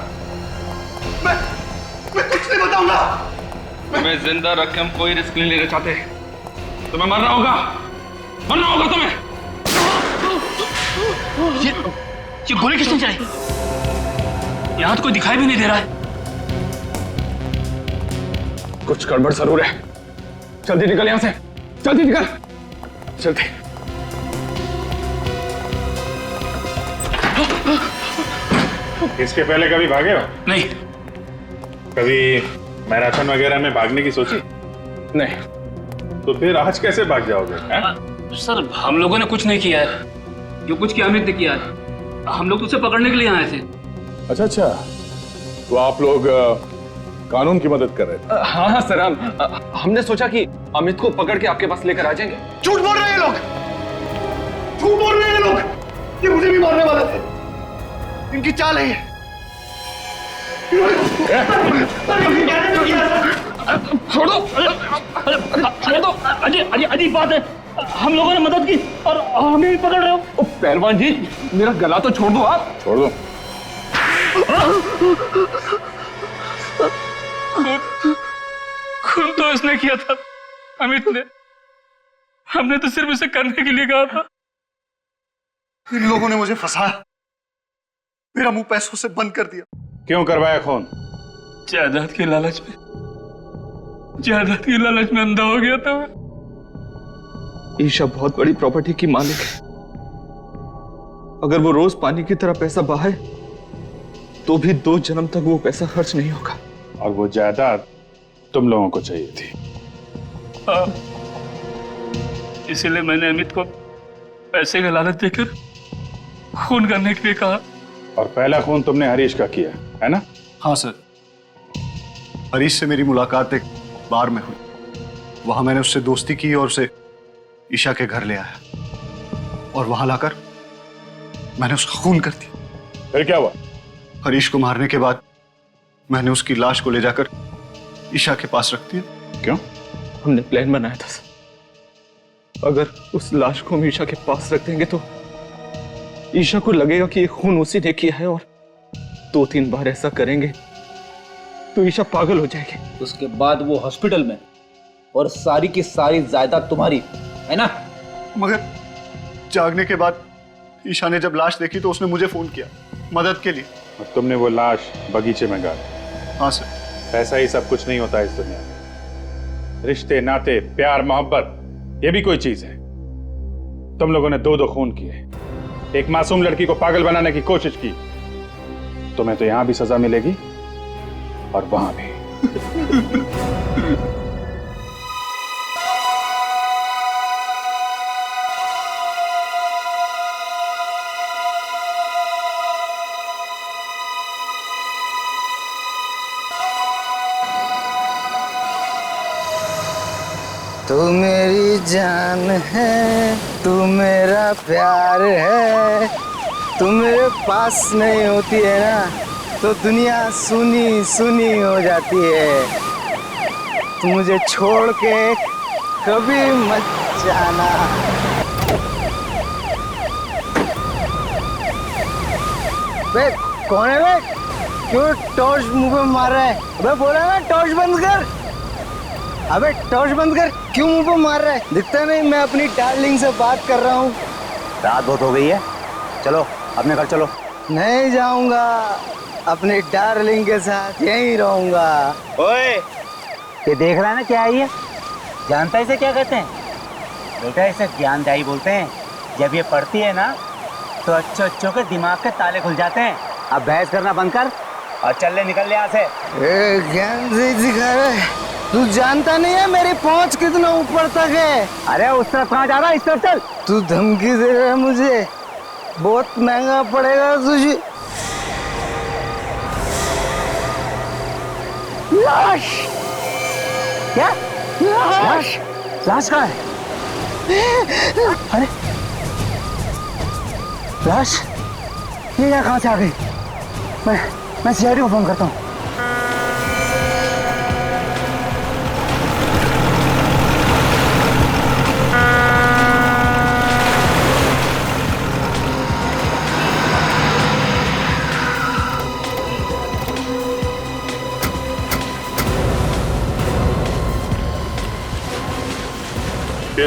मैं कुछ नहीं बताऊंगा। तुम्हें जिंदा रख के हम कोई रिस्क नहीं लेना चाहते। तुम्हें मरना होगा तुम्हें। ये गोली किसने चलाई? यहां तो कोई दिखाई भी नहीं दे रहा है। कुछ गड़बड़ जरूर है। जल्दी निकल यहां से, जल्दी निकल, जल्दी। इसके पहले कभी भागे हो? नहीं। कभी मैराथन वगैरह में भागने की सोची? नहीं। तो फिर आज कैसे भाग जाओगे? सर हम लोगों ने कुछ नहीं किया है। जो कुछ किया अमित ने किया है। हम लोग तो उसे पकड़ने के लिए आए थे। अच्छा, तो आप लोग कानून की मदद कर रहे थे? हाँ सर, हमने सोचा कि अमित को पकड़ के आपके पास लेकर आ जाएंगे। झूठ बोल रहे हैं लोग, झूठ बोल रहे हैं लोग। ये मुझे भी मारने वाले थे। इनकी चाल है ये। छोड़ दो अजीब बात है। हम लोगों ने मदद की और हमें भी पकड़ रहे हो। पहलवान जी, मेरा गला तो छोड़ दो आप। छोड़ दो। खून तो इसने किया था, अमित ने। हमने तो सिर्फ इसे करने के लिए कहा था। इन लोगों ने मुझे फंसाया, मेरा मुंह पैसों से बंद कर दिया। क्यों करवाया खून? जायदाद के लालच में अंधा हो गया था मैं। ईशा बहुत बड़ी प्रॉपर्टी की मालिक है। अगर वो रोज पानी की तरह पैसा बहाए तो भी 2 जन्म तक वो पैसा खर्च नहीं होगा। और वो जायदाद तुम लोगों को चाहिए थी। इसीलिए मैंने अमित को पैसे का लालच देकर खून करने के लिए कहा। और पहला खून तुमने हरीश का किया है ना? हाँ सर, हरीश से मेरी मुलाकात एक बार में हुई। वहां मैंने उससे दोस्ती की और उसे ईशा के घर ले आया और वहां लाकर मैंने उसका खून कर दिया। फिर क्या हुआ? हरीश को मारने के बाद मैंने उसकी लाश को ले जाकर ईशा के पास रख दिया। क्यों? हमने प्लान बनाया था सर। अगर उस लाश को हम ईशा के पास रख देंगे तो ईशा को लगेगा कि ये खून उसी ने किया है, और 2-3 बार ऐसा करेंगे तो ईशा पागल हो जाएगी। उसके बाद वो हॉस्पिटल में, और सारी की सारी जायदाद तुम्हारी है ना? मगर जागने के बाद ईशा ने जब लाश देखी तो उसने मुझे फोन किया मदद के लिए। और तुमने वो लाश बगीचे में गाड़ी? हाँ सर। पैसा ही सब कुछ नहीं होता इस दुनिया में। रिश्ते, नाते, प्यार, मोहब्बत, ये भी कोई चीज है। तुम लोगों ने 2 खून किए, एक मासूम लड़की को पागल बनाने की कोशिश की। तुम्हें तो यहां भी सजा मिलेगी और वहां भी। तू मेरी जान है, तू मेरा प्यार है। तू मेरे पास नहीं होती है ना तो दुनिया सुनी सुनी हो जाती है। तू मुझे छोड़ के कभी मत जाना। बे कौन है बे? क्यों टॉर्च मुंह पे मार रहा है? अबे बोला ना टॉर्च बंद कर। अबे टॉर्च बंद कर, क्यों मुंह पे मार रहा है? दिखता नहीं मैं अपनी डार्लिंग से बात कर रहा हूँ। रात बहुत हो गई है, चलो अपने घर चलो। नहीं जाऊंगा, अपनी डार्लिंग के साथ यहीं रहूंगा। ओए, ये देख रहा है ना क्या है ये? जानता है इसे क्या कहते हैं? बेटा इसे ज्ञानदायी बोलते हैं। जब ये पढ़ती है ना तो अच्छों के दिमाग के ताले खुल जाते हैं। अब बहस करना बंद कर और चल ले, निकल ले यहाँ से। ज्ञान से सिखा रहा है। तू जानता नहीं है मेरी पहुंच कितना ऊपर तक है। अरे उस तरफ कहाँ जा रहा है? इस तरफ चल। तू धमकी दे रहा है मुझे, बहुत महंगा पड़ेगा तुझे। लाश? क्या? लाश? लाश कहाँ है? अरे लाश ये यहाँ कहाँ से आ गई? मैं सीआईडी को फोन करता हूँ।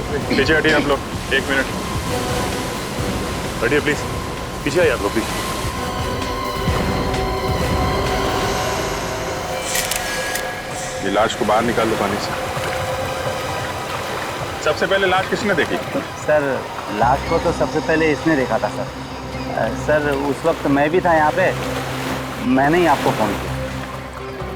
पीछे हटिए आप लोग, 1 मिनट। हटिए प्लीज, पीछे आइए आप लोग प्लीज। ये लाश को बाहर निकाल लो पानी से। सबसे पहले लाश किसने देखी? सर लाश को तो सबसे पहले इसने देखा था सर। सर उस वक्त मैं भी था यहाँ पे, मैंने ही आपको फ़ोन किया।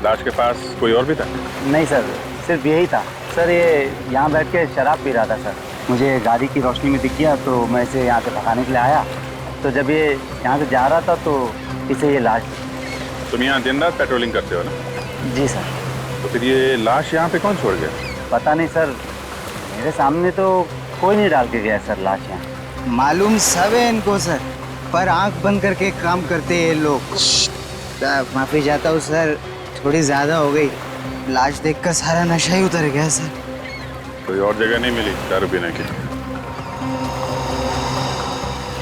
लाश के पास कोई और भी था? नहीं सर, सिर्फ यही था सर। ये यहाँ बैठ के शराब पी रहा था सर। मुझे गाड़ी की रोशनी में दिख गया तो मैं इसे यहाँ से भगाने के लिए आया। तो जब ये यहाँ से जा रहा था तो इसे ये लाश। तुम यहाँ दिन रात पेट्रोलिंग करते हो ना? जी सर। तो फिर ये लाश यहाँ पे कौन छोड़ गया? पता नहीं सर, मेरे सामने तो कोई नहीं डाल के गया सर लाश यहाँ। मालूम सब है इनको सर, पर आंख बंद करके काम करते हैं ये लोग। माफी चाहता हूँ सर, थोड़ी ज्यादा हो गई। लाश देखकर सारा नशा ही उतर गया सर। कोई और जगह नहीं मिली दारू पीने की?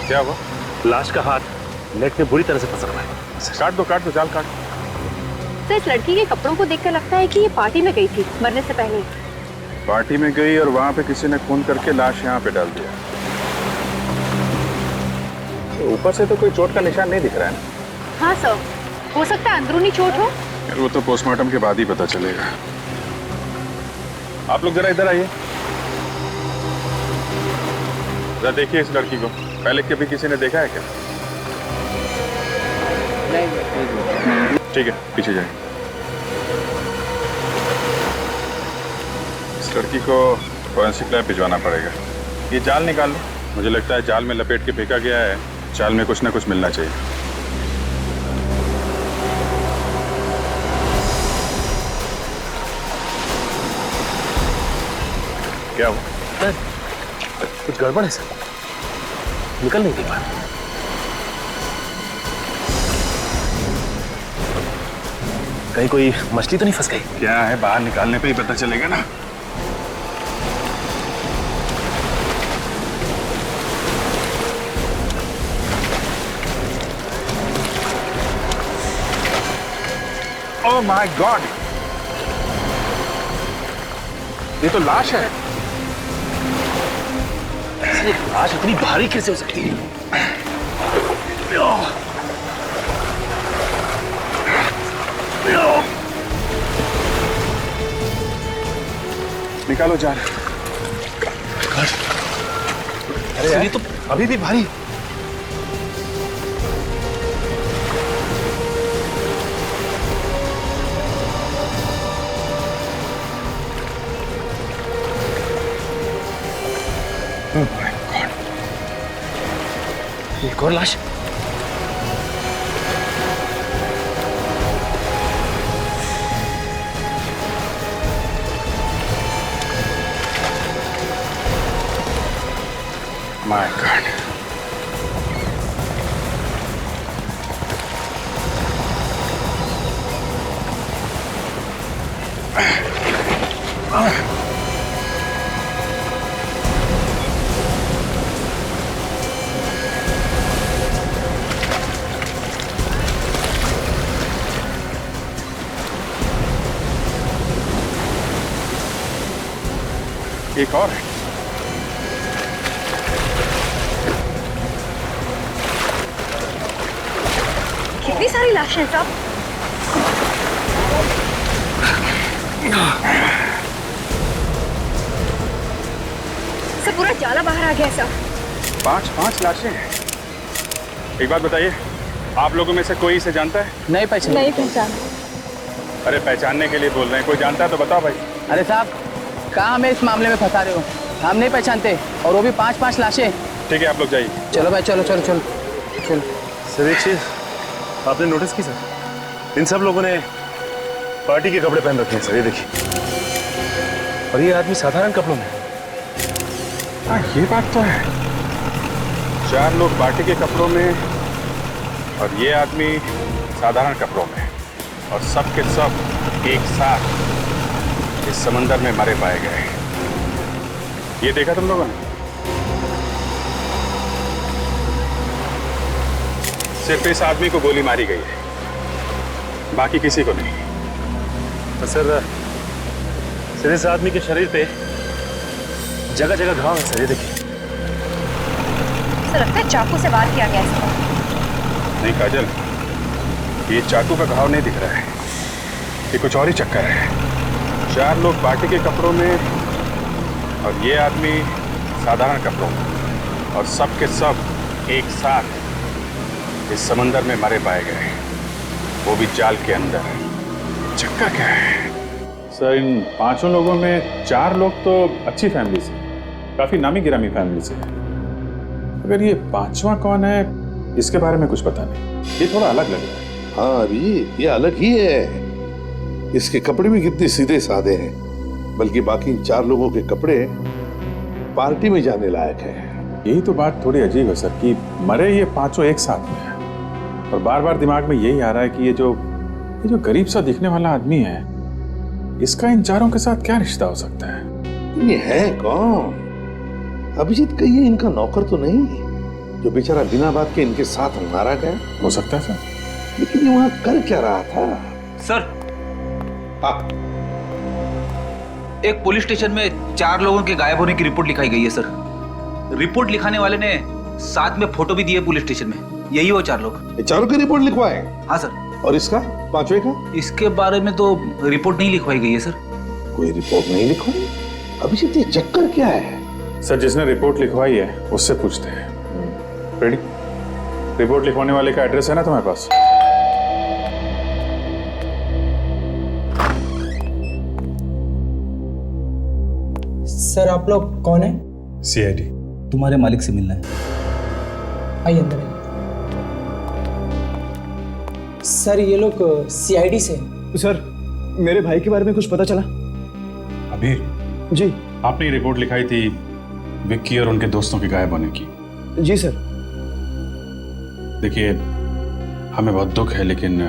क्या हुआ? लाश का हाथ नेट में बुरी तरह से फंसा हुआ है। काट दो, जाल काट। तो इस लड़की के कपड़ों को देखकर लगता है कि ये पार्टी में गई थी मरने से पहले। पार्टी में गई और वहां पे किसी ने खून करके लाश यहाँ पे डाल दिया। तो ऊपर से तो कोई चोट का निशान नहीं दिख रहा है ना? हाँ सर, हो सकता है अंदरूनी चोट हो। यार वो तो पोस्टमार्टम के बाद ही पता चलेगा। आप लोग जरा इधर आइए, जरा देखिए इस लड़की को। पहले कभी किसी ने देखा है क्या? ठीक है, पीछे जाइए। इस लड़की को फॉरेंसिक लैब भिजवाना पड़ेगा। ये जाल निकाल लो। मुझे लगता है जाल में लपेट के फेंका गया है। जाल में कुछ ना कुछ मिलना चाहिए। क्या हुआ? कुछ गड़बड़ है सर, निकल नहीं दे पा। कहीं कोई मछली तो नहीं फंस गई? क्या है, बाहर निकालने पे ही पता चलेगा ना। ओह माय गॉड, ये तो लाश है। लाश इतनी भारी कैसे हो सकती है? निकालो जान। अरे ये तो अभी भी भारी। एक और लाश। My God. एक और है। कितनी सारी लाशें हैं साहब। सब पूरा जाला बाहर आ गया साहब। 5 लाशें हैं। एक बात बताइए, आप लोगों में से कोई इसे जानता है? नहीं पहचान। अरे पहचानने के लिए बोल रहे हैं, कोई जानता है तो बताओ भाई। अरे साहब, कहाँ हमें इस मामले में फंसा रहे हो? हम नहीं पहचानते, और वो भी 5 लाशें। ठीक है, आप लोग जाइए। चलो भाई, चलो। सर एक चीज आपने नोटिस की सर, इन सब लोगों ने पार्टी के कपड़े पहन रखे हैं सर, ये देखिए। और ये आदमी साधारण कपड़ों में। हाँ, ये बात तो है। 4 लोग पार्टी के कपड़ों में और ये आदमी साधारण कपड़ों में, और सब के सब एक साथ इस समंदर में मरे पाए गए। ये देखा तुम लोगों ने? सिर्फ इस आदमी को गोली मारी गई है, बाकी किसी को नहीं। तो सर इस आदमी के शरीर पे जगह जगह घाव है सर, ये देखिए। सर लगता है चाकू से वार किया गया है इसको। नहीं काजल, ये चाकू का घाव नहीं दिख रहा है, ये कुछ और ही चक्कर है। 4 लोग पार्टी के कपड़ों में और ये आदमी साधारण कपड़ों में, और सब के सब एक साथ इस समंदर में मरे पाए गए हैं, वो भी जाल के अंदर। चक्कर क्या है? सर इन 5 लोगों में 4 लोग तो अच्छी फैमिली से, काफी नामी गिरामी फैमिली से है। अगर ये 5वां कौन है इसके बारे में कुछ पता नहीं, ये थोड़ा अलग लग रहा है। हाँ अभी ये अलग ही है, इसके कपड़े भी कितने सीधे साधे हैं, बल्कि बाकी 4 लोगों के कपड़े पार्टी में जाने लायक है। यही तो बात थोड़ी अजीब है सर कि मरे ये 5 एक साथ में है, और बार बार दिमाग में यही आ रहा है कि ये जो गरीब सा दिखने वाला आदमी है, इसका इन 4 के साथ क्या रिश्ता हो सकता है? ये है कौन? अभिजीत कहिए इनका नौकर तो नहीं जो बेचारा बिना बात के इनके साथ मारा गया? हो सकता है सर, लेकिन ये वहां कर क्या रहा था? सर एक पुलिस स्टेशन में 4 लोगों के गायब होने की रिपोर्ट लिखाई गई है सर। रिपोर्ट लिखाने वाले ने साथ में फोटो भी दी है पुलिस स्टेशन में, यही वो 4 लोग। 4 की रिपोर्ट लिखवाए? हाँ सर। और इसका 5वें का? इसके बारे में तो रिपोर्ट नहीं लिखवाई गई है सर। कोई रिपोर्ट नहीं लिखवाई? अभिजीत ये चक्कर क्या है? सर जिसने रिपोर्ट लिखवाई है उससे पूछते हैं। रेडी? रिपोर्ट लिखवाने वाले का एड्रेस है ना तुम्हारे पास? सर आप लोग कौन है? CID। तुम्हारे मालिक से मिलना है। आइए अंदर आइए। सर ये लोग CID से। सर मेरे भाई के बारे में कुछ पता चला? अबीर जी। आपने रिपोर्ट लिखाई थी विक्की और उनके दोस्तों के गायब होने की। जी सर। देखिए हमें बहुत दुख है, लेकिन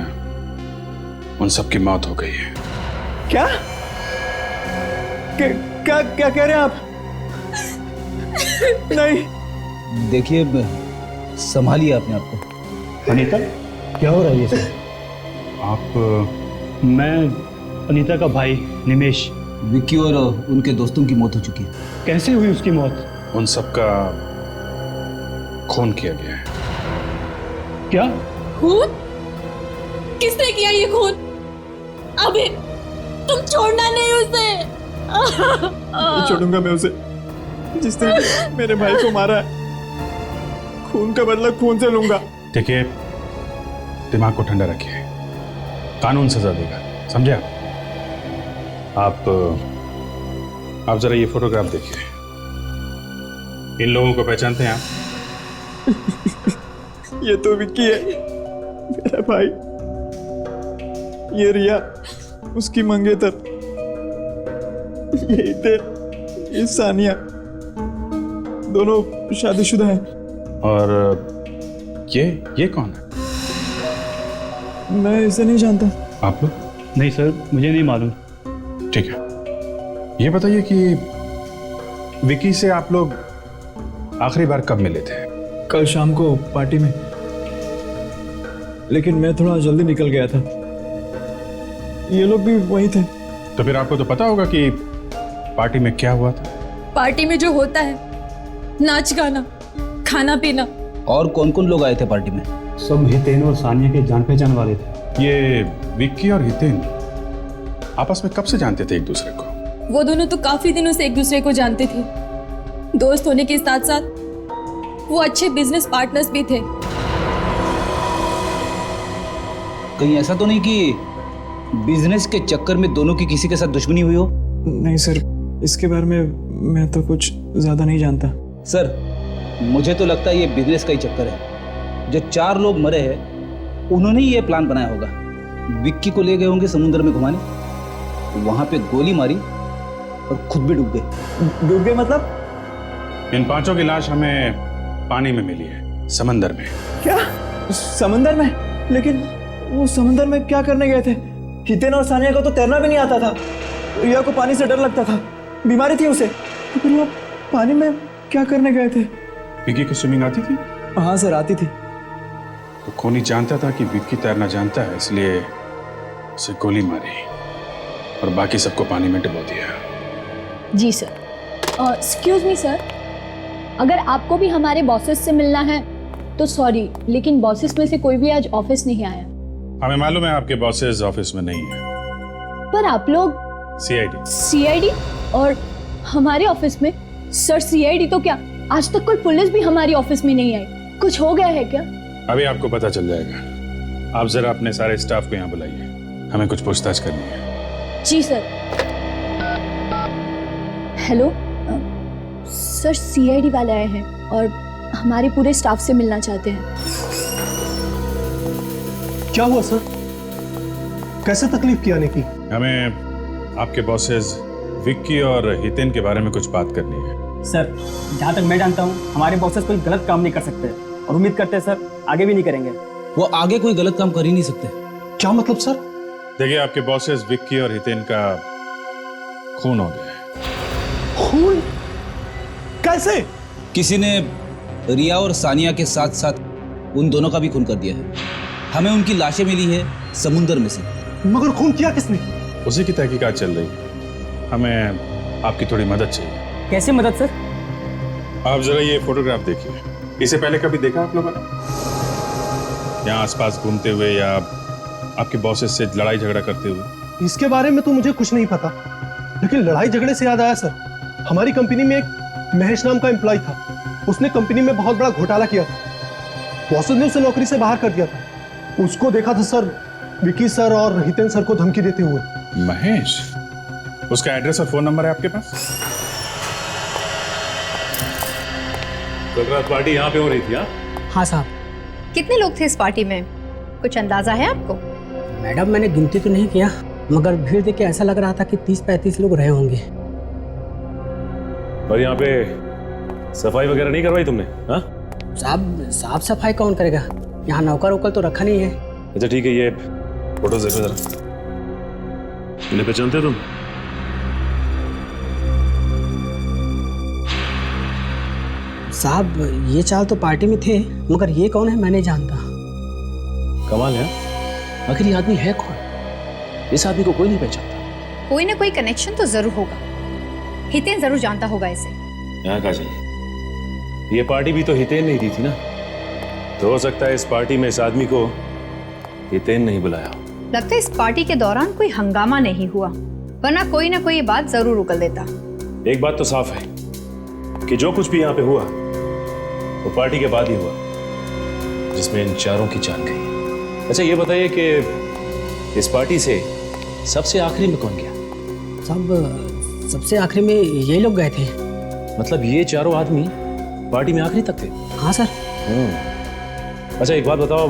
उन सब की मौत हो गई है। क्या क्या क्या कह रहे हैं आप? नहीं। देखिए संभालिए अपने आप को। अनीता क्या हो रहा है ये सब? आप? मैं अनीता का भाई निमेश। विक्की और उनके दोस्तों की मौत हो चुकी है। कैसे हुई उसकी मौत? उन सब का खून किया गया है। क्या खून? किसने किया ये खून? अबे तुम छोड़ना नहीं उसे। नहीं छोड़ूंगा मैं उसे जिसने मेरे भाई को मारा है। खून का बदला खून से लूंगा। देखिए दिमाग को ठंडा रखिए, कानून सजा देगा, समझे आप? आप जरा ये फोटोग्राफ देखिए, इन लोगों को पहचानते हैं आप? ये तो विक्की है मेरा भाई, ये रिया उसकी मंगेतर, ये हितेन, ये सानिया, दोनों शादीशुदा हैं। और ये कौन है? मैं इसे नहीं जानता। आप लोग? नहीं सर मुझे नहीं मालूम। ठीक है, ये बताइए कि विकी से आप लोग आखिरी बार कब मिले थे? कल शाम को पार्टी में, लेकिन मैं थोड़ा जल्दी निकल गया था। ये लोग भी वहीं थे। तो फिर आपको तो पता होगा कि पार्टी में क्या हुआ था। पार्टी में जो होता है, नाच गाना, खाना पीना। और कौन कौन लोग आए थे पार्टी में? सब हितेन और सानिया के जान पहचान वाले थे। ये विक्की और हितेन आपस में कब से जानते थे एक दूसरे को? वो दोनों तो काफी दिनों से एक दूसरे को जानते थे। दोस्त होने के साथ साथ वो अच्छे बिजनेस पार्टनर्स भी थे। कहीं ऐसा तो नहीं कि बिजनेस के चक्कर में दोनों की किसी के साथ दुश्मनी हुई हो? नहीं सर, इसके बारे में मैं तो कुछ ज्यादा नहीं जानता। सर मुझे तो लगता है ये बिजनेस का ही चक्कर है। जो 4 लोग मरे हैं उन्होंने ही ये प्लान बनाया होगा। विक्की को ले गए होंगे समुद्र में घुमाने, वहां पे गोली मारी और खुद भी डूब गए। डूब गए मतलब? इन 5 की लाश हमें पानी में मिली है, समंदर में। क्या? समंदर में? लेकिन वो समंदर में क्या करने गए थे? हितेन और सानिया को तो तैरना भी नहीं आता था। रिया को पानी से डर लगता था, बीमारी थी उसे, तो फिर वो पानी में क्या करने गए थे? विक्की को स्विमिंग आती थी? हाँ सर आती थी। तो खूनी जानता था कि विक्की तैरना जानता है, इसलिए उसे गोली मारी और बाकी सबको पानी में डुबो दिया। जी सर। एक्सक्यूज मी सर, अगर आपको भी हमारे बॉसेस से मिलना है तो सॉरी, लेकिन बॉसेस में से कोई भी आज ऑफिस नहीं आया। हमें मालूम है आपके बॉसेस ऑफिस में नहीं है। पर आप लोग सीआईडी और हमारे ऑफिस में? सर सीआईडी तो क्या, आज तक कोई पुलिस भी हमारी ऑफिस में नहीं आई। कुछ हो गया है क्या? अभी आपको पता चल जाएगा। आप जरा अपने सारे स्टाफ को यहाँ बुलाइए, हमें कुछ पूछताछ करनी है। जी सर। हेलो सर, सीआईडी वाले आए हैं और हमारे पूरे स्टाफ से मिलना चाहते हैं। क्या हुआ सर? कैसे तकलीफ की आने की? हमें आपके बॉसेस विक्की और हितेन के बारे में कुछ बात करनी है। सर जहाँ तक मैं जानता हूँ हमारे बॉसेस कोई गलत काम नहीं कर सकते और उम्मीद करते हैं सर आगे भी नहीं करेंगे। वो आगे कोई गलत काम कर ही नहीं सकते। क्या मतलब सर? देखिए आपके बॉसेस विक्की और हितेन का खून हो गया है। खून? कैसे? किसी ने रिया और सानिया के साथ साथ उन दोनों का भी खून कर दिया है। हमें उनकी लाशें मिली है समुंदर में से। मगर खून किया किसने? उसी की तहकीकात चल रही है। हमें आपकी थोड़ी मदद चाहिए। कैसे मदद सर? आप जरा ये फोटोग्राफ देखिए। इसे पहले कभी देखा आप लोगों ने? यहाँ आसपास घूमते हुए या आपके बॉसेस से लड़ाई झगड़ा करते हुए? इसके बारे में तो मुझे कुछ नहीं पता, लेकिन लड़ाई झगड़े से याद आया सर, हमारी कंपनी में एक महेश नाम का एम्प्लॉय था। उसने कंपनी में बहुत बड़ा घोटाला किया था। बॉसेस ने उसे नौकरी से बाहर कर दिया था। उसको देखा था सर विकी सर और हितेन सर को धमकी देते हुए। महेश? उसका एड्रेस और फोन नंबर है आपके पास? कल रात पार्टी यहाँ पे हो रही थी? हाँ साहब। कितने लोग थे इस पार्टी में, कुछ अंदाजा है आपको? मैडम मैंने गिनती तो नहीं किया, मगर भीड़ देख के ऐसा लग रहा था कि 30-35 लोग रहे होंगे। और यहाँ पे सफाई वगैरह नहीं करवाई तुमने? हाँ साहब साफ सफाई कौन करेगा, यहाँ नौकर वोकर तो रखा नहीं है। अच्छा ठीक है, ये फोटोज देखो जरा। इन्हें पहचानते हो तुम? साहब ये चाल तो पार्टी में थे, मगर ये कौन है मैं नहीं जानता। कमाल है, आखिर ये आदमी है कौन? इस आदमी को कोई नहीं पहचानता। कोई ना कोई कनेक्शन तो जरूर होगा। हितेन जरूर जानता होगा इसे। यहाँ काजल, ये पार्टी भी तो हितेन नहीं दी थी ना, तो हो सकता है इस पार्टी में इस आदमी को हितेन नहीं बुलाया। लगता है इस पार्टी के दौरान कोई हंगामा नहीं हुआ, वरना कोई ना कोई ये बात जरूर उगल देता। एक बात तो साफ है कि जो कुछ भी यहाँ पे हुआ वो पार्टी के बाद ही हुआ, जिसमें इन चारों की जान गई। अच्छा ये बताइए कि इस पार्टी से सबसे आखिरी में कौन गया? साहब सबसे आखिरी में ये लोग गए थे। मतलब ये चारों आदमी पार्टी में आखिरी तक थे? हाँ सर। अच्छा एक बात बताओ,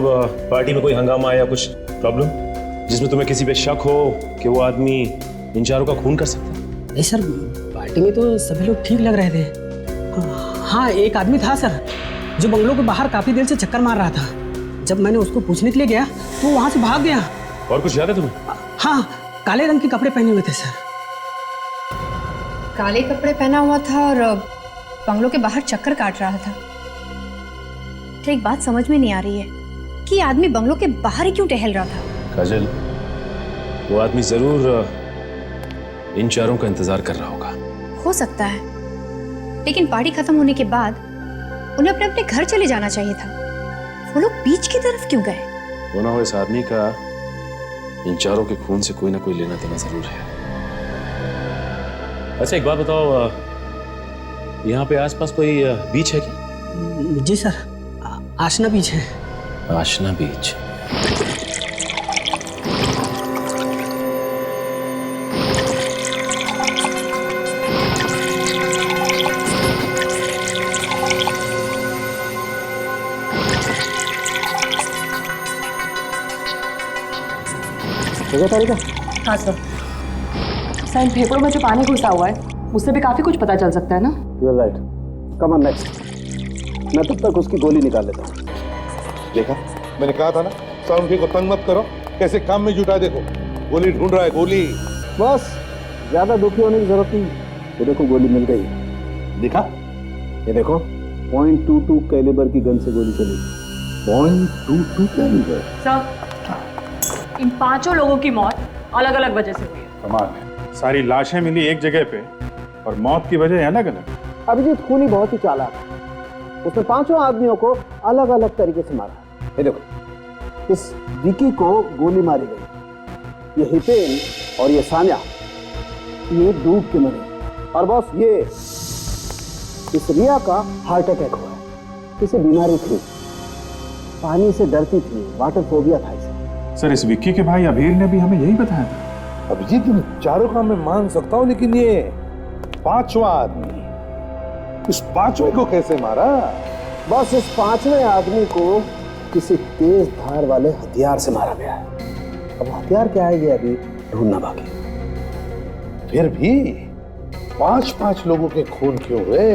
पार्टी में कोई हंगामा या कुछ प्रॉब्लम जिसमें तुम्हें किसी पे शक हो कि वो आदमी इन चारों का खून कर सकता है? नहीं सर, पार्टी में तो सभी लोग ठीक लग रहे थे। हाँ एक आदमी था सर जो बंगलों के बाहर काफी देर से चक्कर मार रहा था। जब मैंने उसको पूछने के लिए गया तो वहां से भाग गया। और कुछ याद है तुम्हें? हाँ, काले रंग के कपड़े पहने हुए थे सर। काले कपड़े पहना हुआ था और बंगलों के बाहर चक्कर काट रहा था। तो एक बात समझ में नहीं आ रही है कि ये आदमी बंगलों के बाहर ही क्यों टहल रहा था? काजल, वो आदमी जरूर इन चारों का इंतजार कर रहा होगा। हो सकता है, लेकिन पार्टी खत्म होने के बाद उन्हें अपने अपने घर चले जाना चाहिए था। वो लोग बीच की तरफ क्यों गए? वो ना हो इस आदमी का इन चारों के खून से कोई ना कोई लेना देना जरूर है। अच्छा एक बात बताओ, यहाँ पे आसपास कोई बीच है क्या? जी सर, आशना बीच है। आशना बीच? हाँ सर। सर इन फेफड़ों में जो पानी घुसा हुआ है उससे भी काफी कुछ पता चल सकता है ना? You are right. Come on next. मैं तब तक उसकी गोली निकाल लेता हूँ। देखा, मैंने कहा था ना, साउंड को तंग मत करो, कैसे काम में जुटा। देखो गोली ढूंढ रहा है। गोली बस, ज्यादा दुखी होने की जरूरत नहीं। ये देखो गोली मिल गई। दिखा, ये देखो .22 कैलिबर की गन से गोली चली। .22 कैलिबर। सर इन 5 लोगों की मौत अलग अलग वजह से हुई है। कमाल है, सारी लाशें मिली एक जगह पे और मौत की वजह अलग अलग। अभिजीत खूनी बहुत ही चालाक है। उसने 5 आदमियों को अलग अलग तरीके से मारा। ये देखो, इस विकी को गोली मारी गई, ये हितेन और ये सान्या ये डूब के मरे। और बॉस ये इस रिया का हार्ट अटैक हुआ है। इसे बीमारी थी, पानी से डरती थी, वाटर फोबिया था इसे। सर इस विक्की के भाई अभीर ने भी हमें यही बताया था। अभिजीत इन चारों का मैं मान सकता हूं, लेकिन ये 5वां आदमी, इस 5वें को कैसे मारा? बस इस 5वें आदमी को किसी तेज धार वाले हथियार से मारा गया है। अब हथियार क्या है ये अभी ढूंढना बाकी। फिर भी 5-5 लोगों के खून क्यों हुए?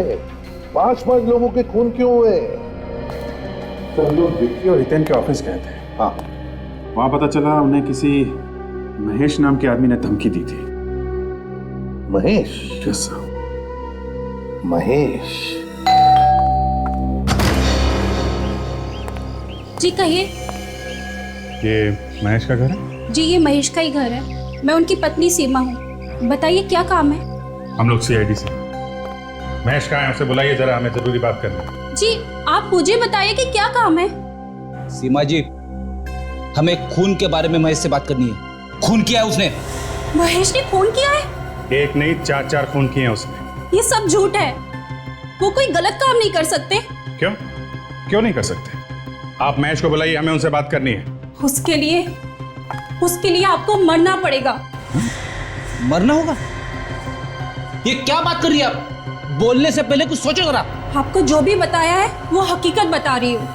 5-5 लोगों के खून क्यों हुए? तो हम लोग विक्की और हितेन के ऑफिस गए थे। हाँ, वहां पता चला उन्हें किसी महेश नाम के आदमी ने धमकी दी थी। महेश? Yes sir. महेश? जी कहिए। ये महेश का घर है? जी ये महेश का ही घर है। मैं उनकी पत्नी सीमा हूँ। बताइए क्या काम है? हम लोग सीआईडी से। महेश कहाँ है? उसे बुलाइए जरा, हमें जरूरी बात करनी है। जी आप मुझे बताइए कि क्या काम है? सीमा जी, हमें खून के बारे में महेश से बात करनी है। खून किया है उसने। महेश ने खून किया है? एक नहीं 4 खून किए हैं उसने। ये सब झूठ है। वो कोई गलत काम नहीं कर सकते। क्यों? क्यों नहीं कर सकते? आप महेश को बुलाइए, हमें उनसे बात करनी है। उसके लिए आपको मरना पड़ेगा। मरना होगा? ये क्या बात कर रही है आप? बोलने से पहले कुछ सोचो जरा। आपको जो भी बताया है वो हकीकत बता रही हूँ।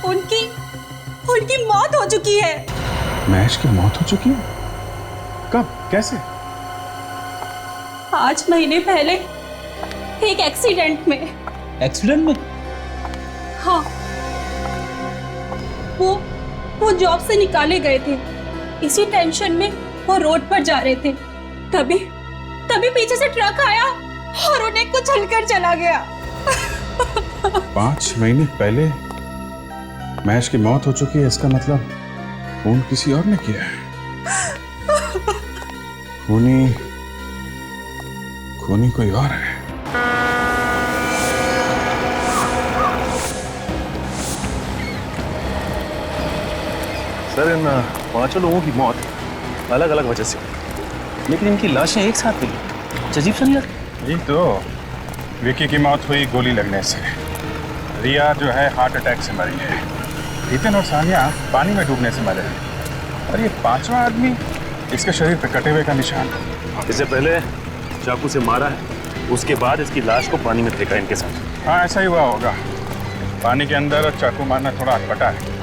उनकी मौत हो चुकी है। महेश की मौत हो चुकी है? कब? कैसे? 5 महीने पहले एक एक्सीडेंट में। एक्सीडेंट में? हाँ, वो जॉब से निकाले गए थे। इसी टेंशन में वो रोड पर जा रहे थे, तभी पीछे से ट्रक आया और उन्हें कुचलकर चला गया। 5 महीने पहले महेश की मौत हो चुकी है, इसका मतलब खून किसी और ने किया है। खूनी कोई और है। सर इन 5 लोगों की मौत अलग अलग वजह से, लेकिन इनकी लाशें एक साथ मिली। अजीब सा नहीं लगता? जी तो विकी की मौत हुई गोली लगने से, रिया जो है हार्ट अटैक से मरी है, हितेन और सानिया पानी में डूबने से मरे हैं, और ये 5वां आदमी, इसके शरीर पे कटे हुए का निशान। इससे पहले चाकू से मारा है, उसके बाद इसकी लाश को पानी में फेंका इनके साथ। हाँ ऐसा ही हुआ होगा। पानी के अंदर चाकू मारना थोड़ा अटपटा है।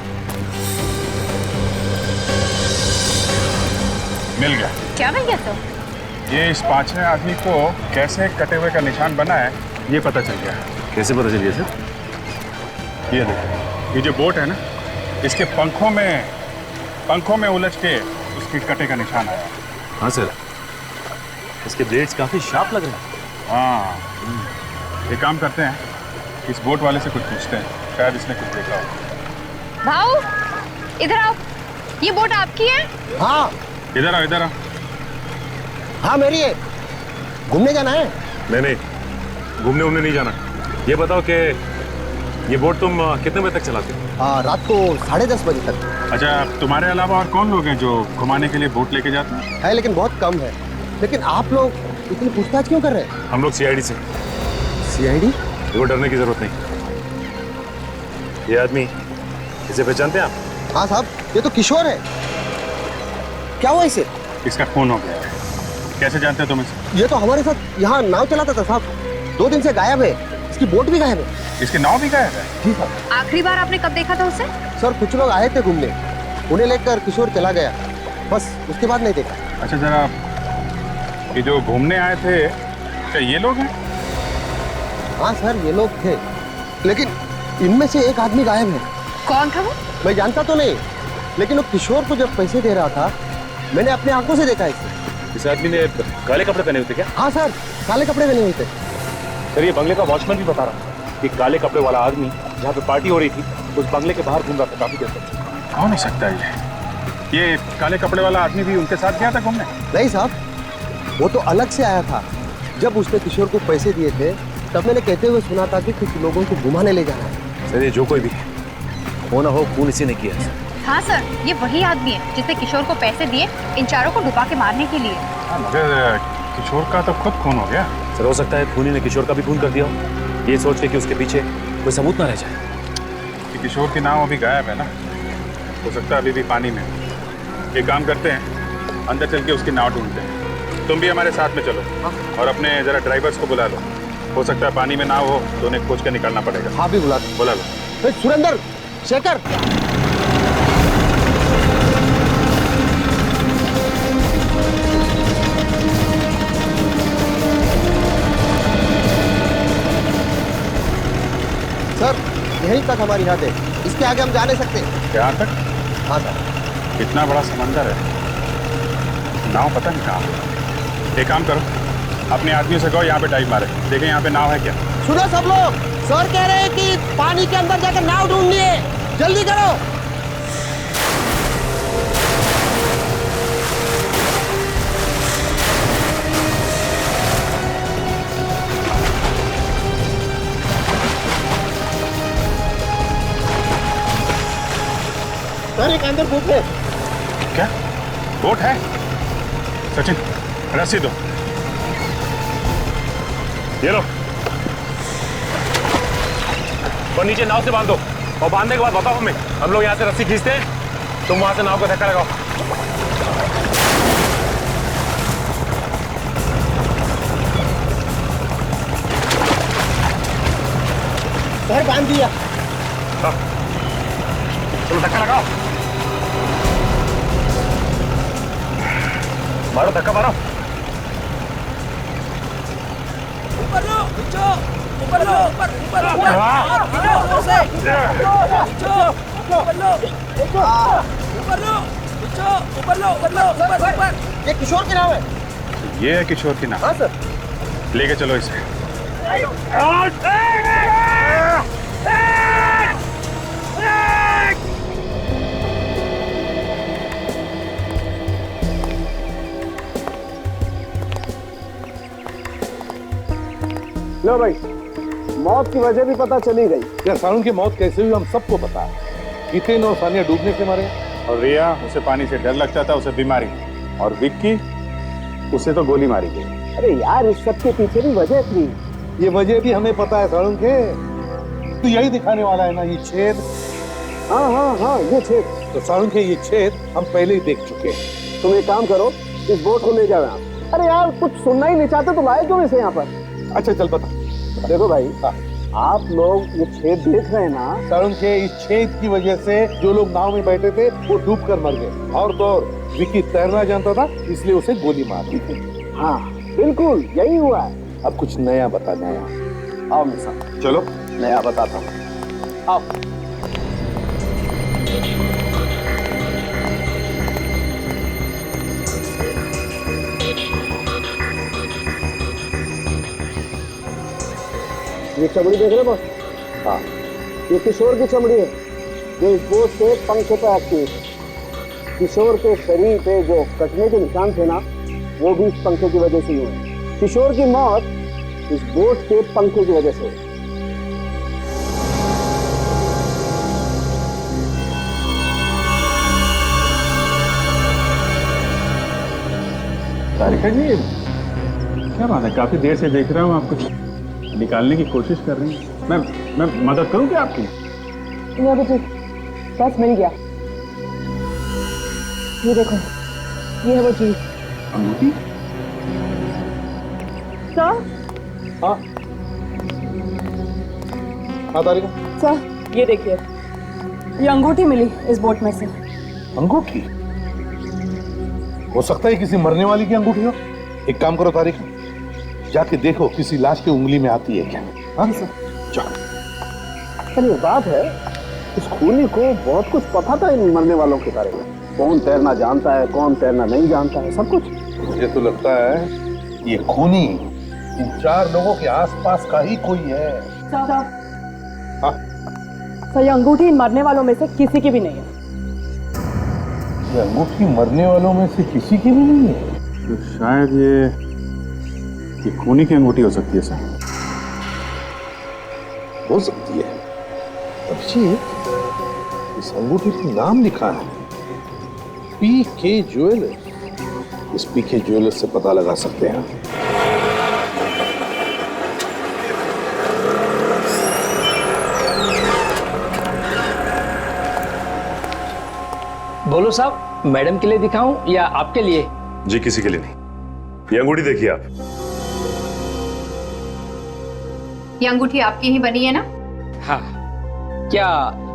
मिल गया। क्या मिल गया सर? ये इस 5वें आदमी को कैसे कटे हुए का निशान बना है ये पता चल गया। कैसे पता चल गया सर? ये देखो, ये जो बोट है ना, इसके पंखों में उलझ के उसके कटे का निशान आया। हाँ सर, इसके ब्लेड्स काफी शार्प लग रहे हैं। हाँ, एक काम करते हैं, इस बोट वाले से कुछ पूछते हैं, शायद इसने कुछ देखा हो। भाऊ इधर आओ, ये बोट आपकी है? हाँ इधर आओ। हाँ मेरी है। घूमने जाना है? नहीं, घूमने नहीं जाना। ये बताओ कि ये बोट तुम कितने बजे तक चलाते हो? रात को 10:30 बजे तक। अच्छा, तुम्हारे अलावा और कौन लोग हैं जो घुमाने के लिए बोट लेके जाते हैं? है लेकिन बहुत कम है। लेकिन आप लोग इतनी पूछताछ क्यों कर रहे हैं? हम लोग सीआईडी से। सीआईडी? देखो डरने की जरूरत नहीं। ये आदमी, इसे पहचानते हैं आप? हाँ साहब, ये तो किशोर है। क्या हुआ इसे? इसका खून हो गया है। कैसे जानते हो तुम इसे? ये तो हमारे साथ यहाँ नाव चलाता था साहब। 2 दिन से गायब है। इसकी बोट भी गायब है। इसकी नाव भी गायब है? जी साहब। आखिरी बार आपने कब देखा था उसे? सर कुछ लोग आए थे घूमने, उन्हें लेकर किशोर चला गया, बस उसके बाद नहीं देखा। अच्छा जरा, ये जो घूमने आए थे, क्या ये लोग हैं? हाँ सर ये लोग थे, लेकिन इनमें से एक आदमी गायब है। कौन था वो? मैं जानता तो नहीं, लेकिन वो किशोर को जब पैसे दे रहा था, मैंने अपने आंखों से देखा इसे। इस आदमी ने काले कपड़े पहने हुए थे क्या? हाँ सर, काले कपड़े पहने हुए थे। सर ये बंगले का वॉचमैन भी बता रहा था कि काले कपड़े वाला आदमी जहाँ पे पार्टी हो रही थी उस बंगले के बाहर घूम रहा था काफी देर तक। कौन हो सकता है ये काले कपड़े वाला आदमी भी उनके साथ गया था घूमने? नहीं साहब, वो तो अलग से आया था, जब उसने किशोर को पैसे दिए थे तब मैंने कहते हुए सुना था कि कुछ लोगों को घुमाने ले जाना है। सर ये जो कोई भी हो ना हो, खून इसी ने किया है। हाँ सर, ये वही आदमी है जिसने किशोर को पैसे दिए इन चारों को डुबा के मारने के लिए। मगर किशोर का तो खुद खून हो गया। सर हो सकता है खूनी ने किशोर का भी खून कर दिया हो, ये सोच के कि उसके पीछे कोई सबूत ना रह जाए। कि किशोर की नाव अभी गायब है ना, हो सकता है अभी भी पानी में। एक काम करते हैं, अंदर चल के उसकी नाव ढूंढते हैं। तुम भी हमारे साथ में चलो और अपने जरा ड्राइवर्स को बुला लो। हो सकता है पानी में नाव हो तो उन्हें खोज के निकालना पड़ेगा। हाँ भी बुला लो। सुरेंद्र, शेखर, सर यहीं तक हमारी हद है, इसके आगे हम जा नहीं सकते। यहाँ तक? हाँ सर। इतना बड़ा समंदर है, नाव पता नहीं कहाँ है। एक काम करो, अपने आदमियों से कहो यहाँ पे डाइव मारे, देखें यहाँ पे नाव है क्या। सुनो सब लोग, सर कह रहे हैं कि पानी के अंदर जाकर नाव ढूंढनी है, जल्दी करो। सर एक अंदर बोट है। क्या बोट है? सचिन रस्सी दो, ये लो। और नीचे नाव से बांधो, और बांधने के बाद बताओ हमें, हम लोग यहाँ से रस्सी खींचते हैं, तुम वहां से नाव को धक्का लगाओ। सर बांध दिया। तुम धक्का लगाओ, मारो धक्का मारो। ऊपर लो, नीचे, ऊपर लो, ऊपर ऊपर ऊपर ऊपर से, ऊपर लो, नीचे, ऊपर लो, ऊपर ऊपर। ये किशोर की नाव है। ये है किशोर की नाव? हाँ सर। लेके चलो इसे। लो भाई, मौत की वजह भी पता चली गई। क्या सारुण की मौत कैसे हुई हम सबको पता है। हितेन और सानिया डूबने से मरे, और रिया, उसे पानी से डर लगता था, उसे बीमारी, और विक्की, उसे तो गोली मारी गई। अरे यार, इस सब के पीछे भी वजह थी। ये वजह भी हमें पता है सारुण के, तो यही दिखाने वाला है ना ये छेद। हाँ हाँ हाँ, ये छेद। तो सारुण के ये छेद हम पहले ही देख चुके हैं। तुम एक काम करो, इस बोट को ले जाओ यहाँ। अरे यार, कुछ सुनना ही नहीं चाहते तो लाए क्यों इसे यहाँ पर? अच्छा चल बता। देखो भाई, आप लोग ये छेद देख रहे हैं ना, सारुण के इस छेद की वजह से जो लोग नाव में बैठे थे वो डूब कर मर गए, और तो और विक्की तैरना जानता था इसलिए उसे गोली मार दी थी। हाँ बिल्कुल यही हुआ है। अब कुछ नया बता, नया। आओ मेरे साथ। चलो नया बताता हूँ, आओ। ये चमड़ी देख रहे बॉस? हाँ, ये किशोर की चमड़ी है जो इस बोट के पंख पे आती है। किशोर के शरीर पे जो कटने के निशान थे ना, वो भी इस पंखे की वजह से ही हुए। किशोर की मौत इस बोट के पंखे की वजह से हुई। तारिका जी, क्या बात है, काफी देर से देख रहा हूँ आप कुछ निकालने की कोशिश कर रही हैं। मैं मदद करूँ क्या आपकी? नहीं अभी ठीक, बस मिल गया। ये देखो, ये है वो चीज। अंगूठी? सर? हाँ हाँ तारिका। सर ये देखिए, ये अंगूठी मिली इस बोट में से। अंगूठी? हो सकता है किसी मरने वाली की अंगूठी हो। एक काम करो तारिका, जाके देखो किसी लाश की उंगली में आती है क्या। हाँ सर, चलो। चलिए, बात है इस खूनी को बहुत कुछ पता था इन मरने वालों के बारे में। कौन तैरना जानता है, कौन तैरना नहीं जानता है, सब कुछ। मुझे तो लगता है ये खूनी इन 4 लोगों के आसपास का ही कोई है। सर, हाँ? सर ये अंगूठी इन मरने वालों में से किसी की भी नहीं है। ये अंगूठी मरने वालों में से किसी की भी नहीं है? तो शायद ये ये खूनी की अंगूठी हो सकती है सर। हो सकती है। अभिजीत, इस अंगूठी पर नाम लिखा है पीके ज्वेलर्स। इस पीके ज्वेलर्स से पता लगा सकते हैं। बोलो साहब, मैडम के लिए दिखाऊं या आपके लिए? जी किसी के लिए नहीं। ये अंगूठी देखिए आप। ये अंगूठी आपकी ही बनी है ना? हाँ। क्या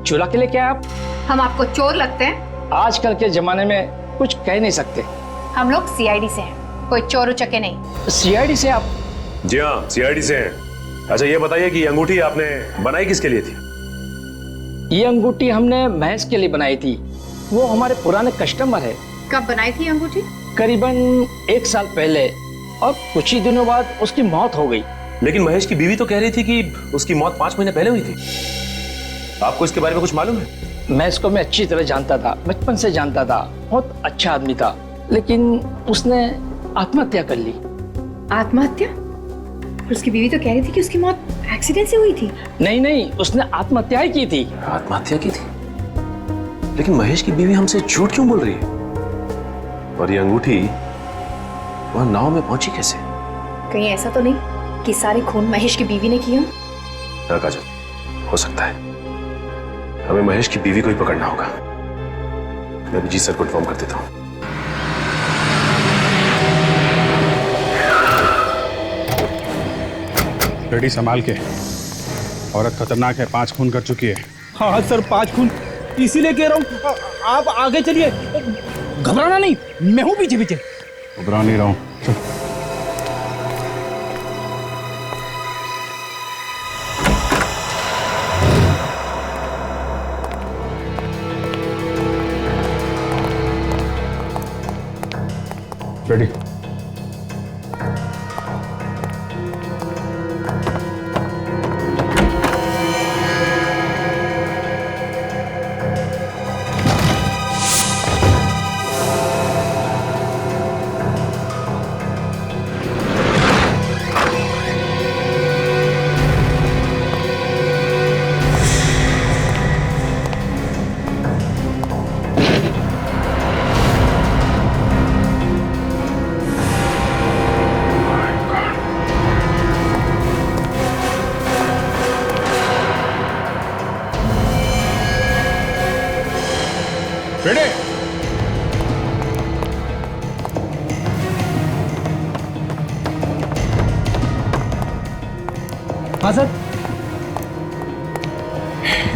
चोरा के लिए क्या आप? हम आपको चोर लगते हैं? आजकल के जमाने में कुछ कह नहीं सकते। हम लोग सीआईडी से हैं, कोई चोर उचक्के नहीं। सीआईडी से आप? जी हाँ, सीआईडी से हैं। अच्छा ये बताइए कि ये अंगूठी आपने बनाई किसके लिए थी? ये अंगूठी हमने महेश के लिए बनाई थी, वो हमारे पुराने कस्टमर है। कब बनाई थी अंगूठी? करीबन 1 साल पहले, और कुछ ही दिनों बाद उसकी मौत हो गई। लेकिन महेश की बीवी तो कह रही थी कि उसकी मौत 5 महीने पहले हुई थी। आपको इसके बारे में कुछ मालूम है? महेश को मैं अच्छी तरह जानता था, बचपन से जानता था, बहुत अच्छा आदमी था, लेकिन उसने आत्महत्या कर ली। आत्महत्या? उसकी बीवी तो कह रही थी कि उसकी मौत एक्सीडेंट से हुई थी। नहीं, उसने आत्महत्या ही की थी। आत्महत्या की थी? लेकिन महेश की बीवी हमसे झूठ क्यों बोल रही है? और ये अंगूठी वहां नाव में पहुंची कैसे? कहीं ऐसा तो नहीं कि सारे खून महेश की बीवी ने किया? हाँ काजल, हो सकता है। हमें महेश की बीवी को ही पकड़ना होगा। मैं अभिजीत सर को इन्फॉर्म कर देता हूँ। रेडी संभाल के। औरत खतरनाक है, 5 खून कर चुकी है। हाँ सर, 5 खून, इसीलिए कह रहा हूँ आप आगे चलिए। घबराना नहीं, मैं हूँ पीछे पीछे। घबरा नहीं रहा हूँ। रेडी। रेडी। हाँ सर।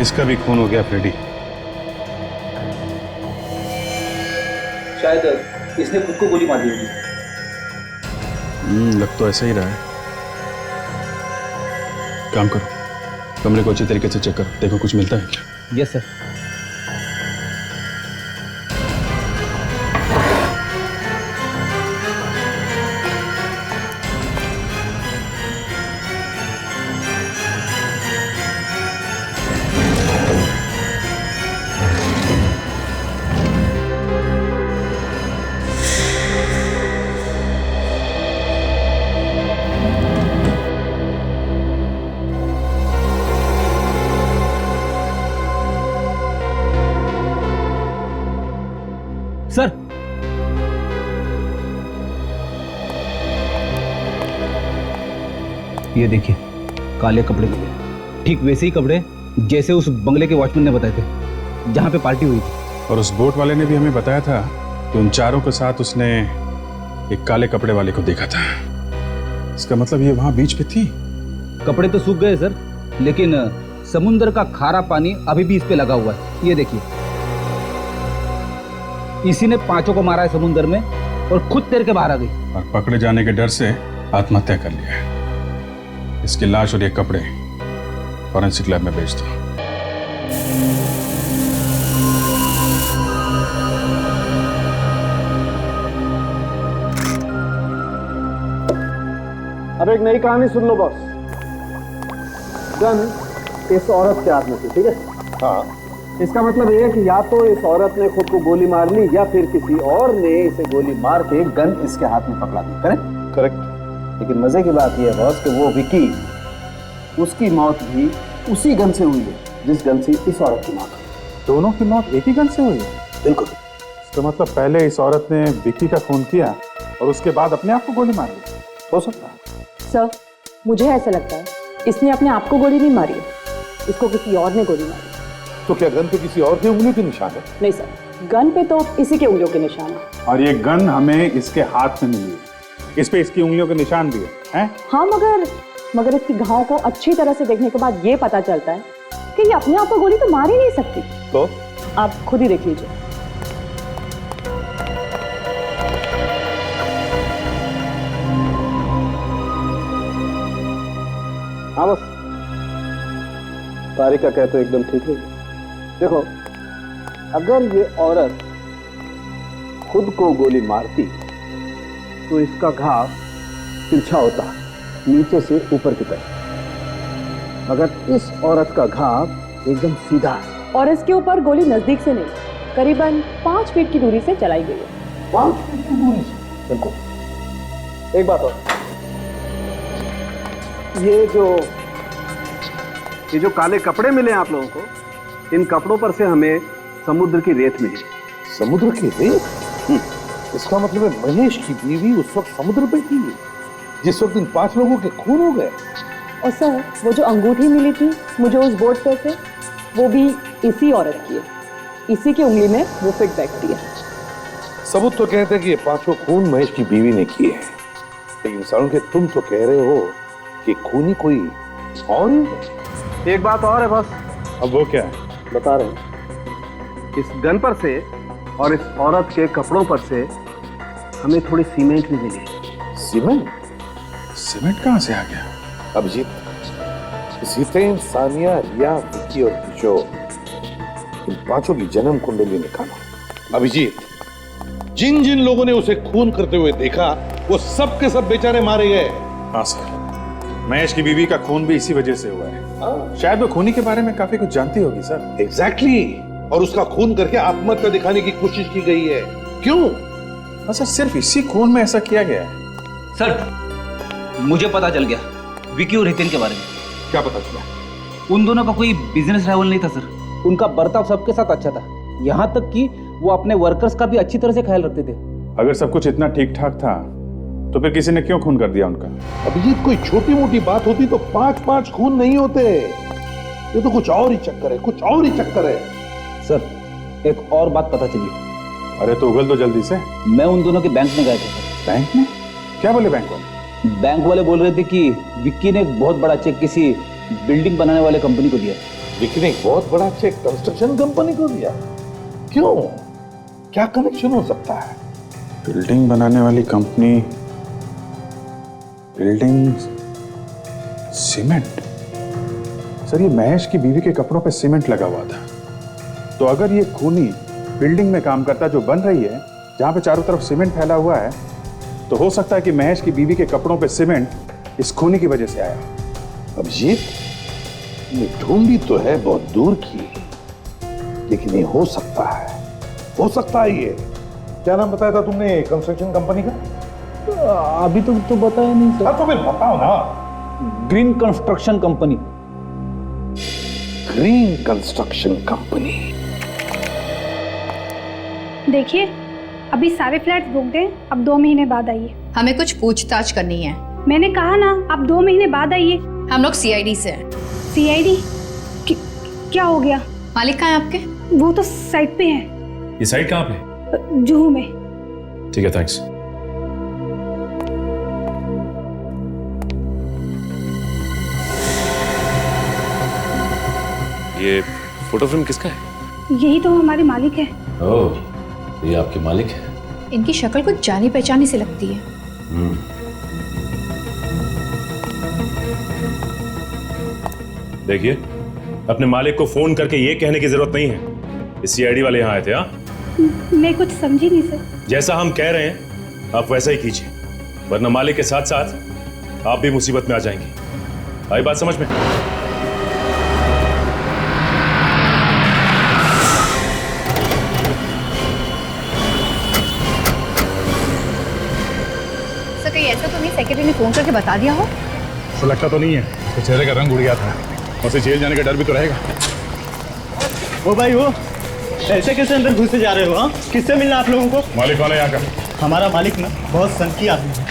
इसका भी खून हो गया फ्रेडी। शायद इसने खुद को गोली मार दी होगी। लग तो ऐसा ही रहा है। काम करो, कमरे को अच्छी तरीके से चेक करो, देखो कुछ मिलता है क्या। Yes sir. सर, ये देखिए काले कपड़े मिले, ठीक वैसे ही कपड़े जैसे उस बंगले के वॉचमैन ने बताए थे जहां पे पार्टी हुई थी। और उस बोट वाले ने भी हमें बताया था कि उन चारों के साथ उसने एक काले कपड़े वाले को देखा था। इसका मतलब ये वहां बीच पे थी। कपड़े तो सूख गए सर, लेकिन समुद्र का खारा पानी अभी भी इस पे लगा हुआ है। ये देखिए, इसी ने 5 को मारा है समुद्र में और खुद तैर के बाहर आ गई। और पकड़े जाने के डर से आत्महत्या कर लिया है। इसकी लाश और ये कपड़े फॉरेंसिक लैब में भेज दो। अब एक नई कहानी सुन लो बॉस। गन इस औरत के हाथ में थी, ठीक है? हाँ। इसका मतलब ये है कि या तो इस औरत ने खुद को गोली मार ली या फिर किसी और ने इसे गोली मार के गन इसके हाथ में पकड़ा दी। करेक्ट? करेक्ट। लेकिन मजे की बात यह है बॉस कि वो विकी, उसकी मौत भी उसी गन से हुई है जिस गन से इस औरत की मौत हुई। दोनों की मौत एक ही गन से हुई है? बिल्कुल। तो मतलब पहले इस औरत ने विक्की का खून किया और उसके बाद अपने आप को गोली मार ली? हो सकता है सर, मुझे ऐसा लगता है इसने अपने आप को गोली नहीं मारी है, इसको किसी और ने गोली मारी। तो क्या गन पे किसी और की उंगलियों के निशान है? नहीं सर, गन पे तो इसी के उंगलियों के निशान है। और ये गन हमें इसके हाथ में मिली है, इस पे इसकी उंगलियों के निशान भी हैं? हाँ, मगर इसकी घाव को अच्छी तरह से देखने के बाद ये पता चलता है कि ये अपने आप को गोली तो मार ही नहीं सकती। तो आप खुद ही देख लीजिए। हाँ बस, तारिका कहते तो एकदम ठीक है। देखो, अगर ये औरत खुद को गोली मारती तो इसका घाव तिरछा होता, नीचे से ऊपर की तरफ, मगर इस औरत का घाव एकदम सीधा है। और इसके ऊपर गोली नजदीक से नहीं, करीबन 5 फीट की दूरी से चलाई गई है। 5 फीट की दूरी से? बिल्कुल। एक बात और, ये जो काले कपड़े मिले आप लोगों को, इन कपड़ों पर से हमें समुद्र की रेत मिली। समुद्र की रेत? इसका मतलब है महेश की बीवी उस वक्त समुद्र पे थी जिस वक्त इन 5 लोगों के खून हो गए। और सर, वो जो अंगूठी मिली थी मुझे उस बोर्ड पे से, वो भी इसी औरत की है। इसी की उंगली में वो फिट बैठती है। सबूत तो कहते हैं कि ये 5 खून महेश की बीवी ने किए हैं, लेकिन सारुण के तुम तो कह रहे हो कि खूनी कोई और ही। एक बात और है बस। अब वो क्या है? बता रहे हैं। इस गन पर से और इस औरत के कपड़ों पर से हमें थोड़ी सीमेंट भी मिली। सीमेंट? सीमेंट कहाँ से आ गया? अभिजीत, जितेन, सानिया, रिया, विक्की और किशोर, इन 5 की जन्म कुंडली निकालो। अभिजीत, जिन जिन लोगों ने उसे खून करते हुए देखा वो सब के सब बेचारे मारे गए। हाँ सर, महेश की बीवी का खून भी इसी वजह से हुआ है। शायद वो खूनी के बारे में काफी कुछ जानती होगी सर। एग्जैक्टली। और उसका खून करके आत्महत्या दिखाने की कोशिश की गई है। क्यों? सर, सिर्फ इसी खून में ऐसा किया गया है? सर, मुझे पता चल गया विकी और हितेन के बारे में। क्या पता चला? उन दोनों का कोई बिजनेस राइवल नहीं था सर। उनका बर्ताव सबके साथ अच्छा था, यहाँ तक कि वो अपने वर्कर्स का भी अच्छी तरह से ख्याल रखते थे। अगर सब कुछ इतना ठीक ठाक था तो फिर किसी ने क्यों खून कर दिया उनका? अभिजीत, कोई छोटी मोटी बात होती तो 5 खून नहीं होते। ये तो कुछ और ही चक्कर है, कुछ और ही चक्कर है। सर, एक और बात पता चली। अरे तो उगल दो जल्दी से। मैं उन दोनों के बैंक में गए थे। बैंक में? क्या बोले बैंक वाले? बैंक वाले बोल रहे थे कि विक्की ने एक बहुत बड़ा चेक किसी बिल्डिंग बनाने वाले कंपनी को दिया। विक्की ने एक बहुत बड़ा चेक कंस्ट्रक्शन कंपनी को दिया? क्यों? क्या कनेक्शन हो सकता है? बिल्डिंग बनाने वाली कंपनी, बिल्डिंग, सीमेंट। सर, ये महेश की बीवी के कपड़ों पे सीमेंट लगा हुआ था, तो अगर ये खूनी बिल्डिंग में काम करता जो बन रही है, जहां पे चारों तरफ सीमेंट फैला हुआ है, तो हो सकता है कि महेश की बीवी के कपड़ों पे सीमेंट इस खूनी की वजह से आया। अभिजीत, ये ढूंढी तो है बहुत दूर की, लेकिन ये हो सकता है, हो सकता है। ये क्या नाम बताया था तुमने कंस्ट्रक्शन कंपनी का? अभी तो बताया नहीं सर। तो फिर बताओ ना। Green construction company. Green construction company. देखिए, अभी सारे फ्लैट्स बुक हैं, अब 2 महीने बाद आइए। हमें कुछ पूछताछ करनी है। मैंने कहा ना, आप 2 महीने बाद आइए। हम लोग सीआईडी से हैं। सीआईडी? क्या हो गया? मालिक कहाँ है आपके? वो तो साइट पे है। ये साइट कहाँ पे? जुहू में। ठीक है, थैंक्स। ये फोटो फ्रेम किसका है? यही तो हमारे मालिक है। ओह, ये आपके मालिक है? इनकी शक्ल कुछ जानी पहचानी से लगती है। देखिए, अपने मालिक को फोन करके ये कहने की जरूरत नहीं है इस सीआईडी वाले यहाँ आए थे। हाँ, मैं कुछ समझी नहीं सर। जैसा हम कह रहे हैं आप वैसा ही कीजिए, वरना मालिक के साथ साथ आप भी मुसीबत में आ जाएंगे। आई बात समझ में? कहीं ऐसा तो नहीं सेक्रेटरी ने फोन करके बता दिया हो? ऐसा लगता तो नहीं है, तो चेहरे का रंग उड़ गया था, उसे जेल जाने का डर भी तो रहेगा। वो भाई वो ऐसे कैसे अंदर घुसे जा रहे हो? हाँ, किससे मिलना आप लोगों को? मालिक कौन है यहाँ का? हमारा मालिक ना बहुत सनकी आदमी है,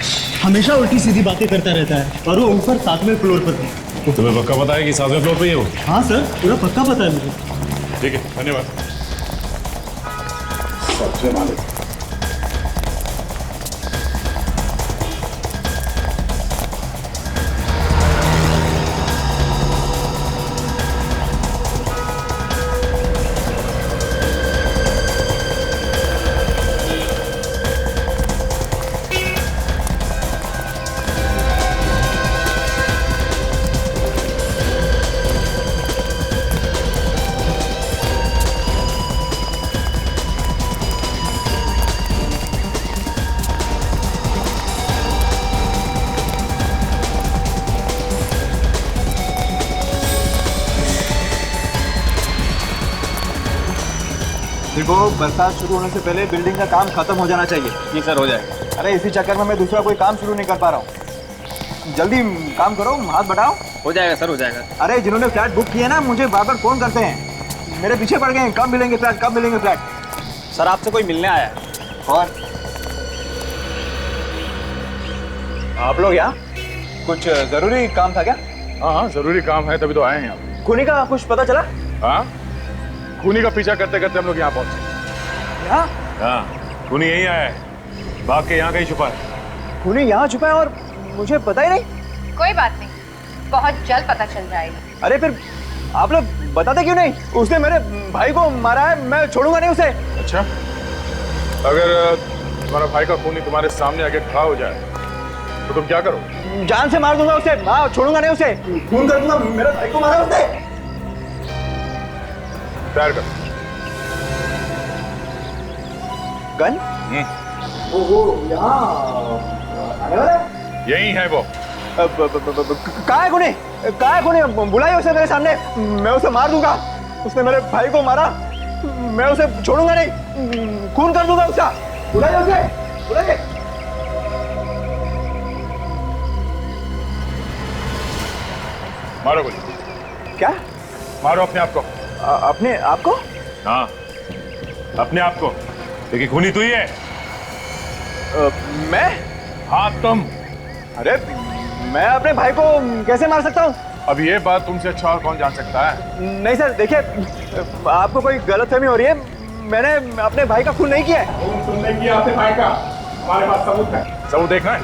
हमेशा उल्टी सीधी बातें करता रहता है, और वो ऊपर 7वें फ्लोर पर है। तुम्हें पक्का पता है कि 7वें फ्लोर पे ही हो? हाँ सर, पूरा पक्का पता है मुझे। ठीक है, धन्यवाद। सबसे मालिक देखो, बरसात शुरू होने से पहले बिल्डिंग का काम खत्म हो जाना चाहिए। जी सर, हो जाएगा। अरे इसी चक्कर में मैं दूसरा कोई काम शुरू नहीं कर पा रहा हूँ। जल्दी काम करो, हाथ बढ़ाओ। हो जाएगा सर, हो जाएगा। अरे जिन्होंने फ्लैट बुक किए ना, मुझे बार बार फोन करते हैं, मेरे पीछे पड़ गए हैं, कब मिलेंगे फ्लैट, कब मिलेंगे फ्लैट। सर आपसे कोई मिलने आया है। और आप लोग यहाँ कुछ जरूरी काम था क्या? हाँ, जरूरी काम है, तभी तो आए हैं यहाँ। खूनी का कुछ पता चला? हाँ, खूनी का पीछा करते करते हम लोग यहाँ पहुंचे। यहाँ? हाँ, खूनी यहीं आया है, भाग के यहाँ कहीं छुपा है। खूनी यहाँ छुपा है और मुझे पता ही नहीं? कोई बात नहीं, बहुत जल्द पता चल जाएगा। अरे फिर आप लोग बताते क्यों नहीं? उसने मेरे भाई को मारा है, मैं छोड़ूंगा नहीं उसे। अच्छा, अगर तुम्हारा भाई का खूनी तुम्हारे सामने आके खड़ा हो जाए तो तुम क्या करो? जान से मार दूंगा उसे, हाँ, छोड़ूंगा नहीं उसे, खून कर दूंगा। मेरे भाई को मारा उसने। तैयार कर। गन? वो यहाँ आने वाला है? यही है वो। कहाँ है खूनी? कहाँ है खूनी? बुलाइए उसे मेरे सामने, मैं उसे मार दूंगा। उसने मेरे भाई को मारा, मैं उसे छोड़ूंगा नहीं, खून कर दूंगा उसका। बुलाइए उसे, बुलाइए। मारो गोली। क्या? मारो अपने आप को। अपने आप को? हाँ, अपने आप को, लेकिन खूनी तू ही है। मैं? हाँ, तुम। अरे मैं अपने भाई को कैसे मार सकता हूँ? अब ये बात तुमसे अच्छा और कौन जान सकता है? नहीं सर, देखिए, आपको कोई गलतफहमी हो रही है, मैंने अपने भाई का खून नहीं किया है। तुमने किया अपने भाई का, हमारे पास सबूत है। सबूत देखना है?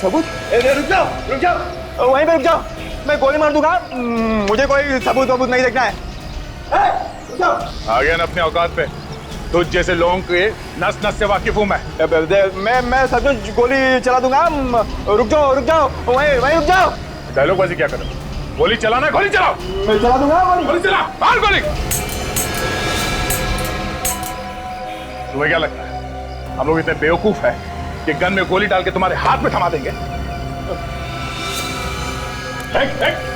सबूत? रुक जाओ, रुक जाओ, वहीं पे रुक जाओ, मैं गोली मार दूंगा, मुझे कोई सबूत वबूत नहीं देखना है। रुक जाओ। आ गया ना अपने औकात पे, तुझ जैसे लोगों के नस नस से वाकिफ हूं मैं। मैं सचमुच गोली चला दूंगा, रुक जाओ, वहीं रुक जाओ। डायलॉगबाजी क्या कर रहे हो? गोली चलाना, गोली चलाओ। मैं चला दूंगा गोली। गोली चला, मार गोली। तुम्हें क्या लगता है हम लोग इतने बेवकूफ है कि गन में गोली डाल के तुम्हारे हाथ में थमा देंगे? एक।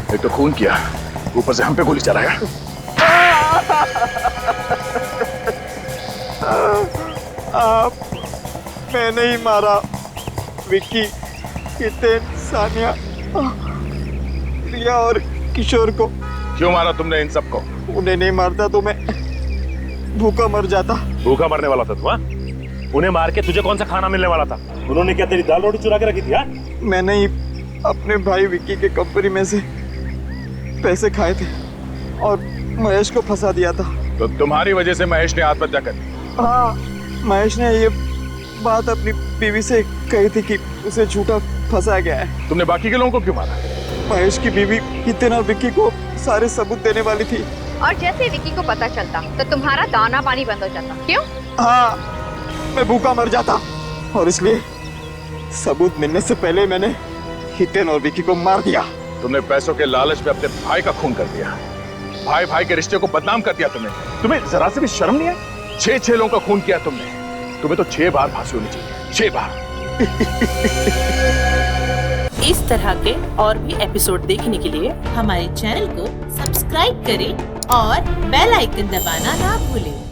एक तो खून किया, ऊपर से हम पे गोली चलाया। मैं नहीं मारा विक्की, हितेन, सानिया, प्रिया और किशोर को। क्यों मारा तुमने इन सबको? उन्हें नहीं मारता तो मैं भूखा मर जाता। भूखा मरने वाला था तू? हाँ, उन्हें मार के तुझे कौन सा खाना मिलने वाला था? उन्होंने क्या तेरी दाल रोटी चुरा के रखी थी? हाँ, मैंने ही अपने भाई विक्की के कंपनी में से पैसे खाए थे और महेश को फंसा दिया था। तो तुम्हारी वजह से महेश ने आत्महत्या कर दी? हाँ, महेश ने ये बात अपनी बीवी से कही थी कि उसे झूठा फंसा गया है। तुमने बाकी के लोगों को क्यों मारा? महेश की बीवी हितेन और विक्की को सारे सबूत देने वाली थी। और जैसे विक्की को पता चलता तो तुम्हारा दाना पानी बंद हो जाता। क्यों? हाँ, मैं भूखा मर जाता और इसलिए सबूत मिलने से पहले मैंने हितेन और विकी को मार दिया। तुमने पैसों के लालच में अपने भाई का खून कर दिया, भाई भाई के रिश्ते को बदनाम कर दिया तुमने। तुम्हें जरा से भी शर्म नहीं है? 6 लोगों का खून किया तुमने। तुम्हें तो 6 बार फांसी होनी चाहिए, 6 बार। इस तरह के और भी एपिसोड देखने के लिए हमारे चैनल को सब्सक्राइब करें और बेल आइकन दबाना ना भूलें।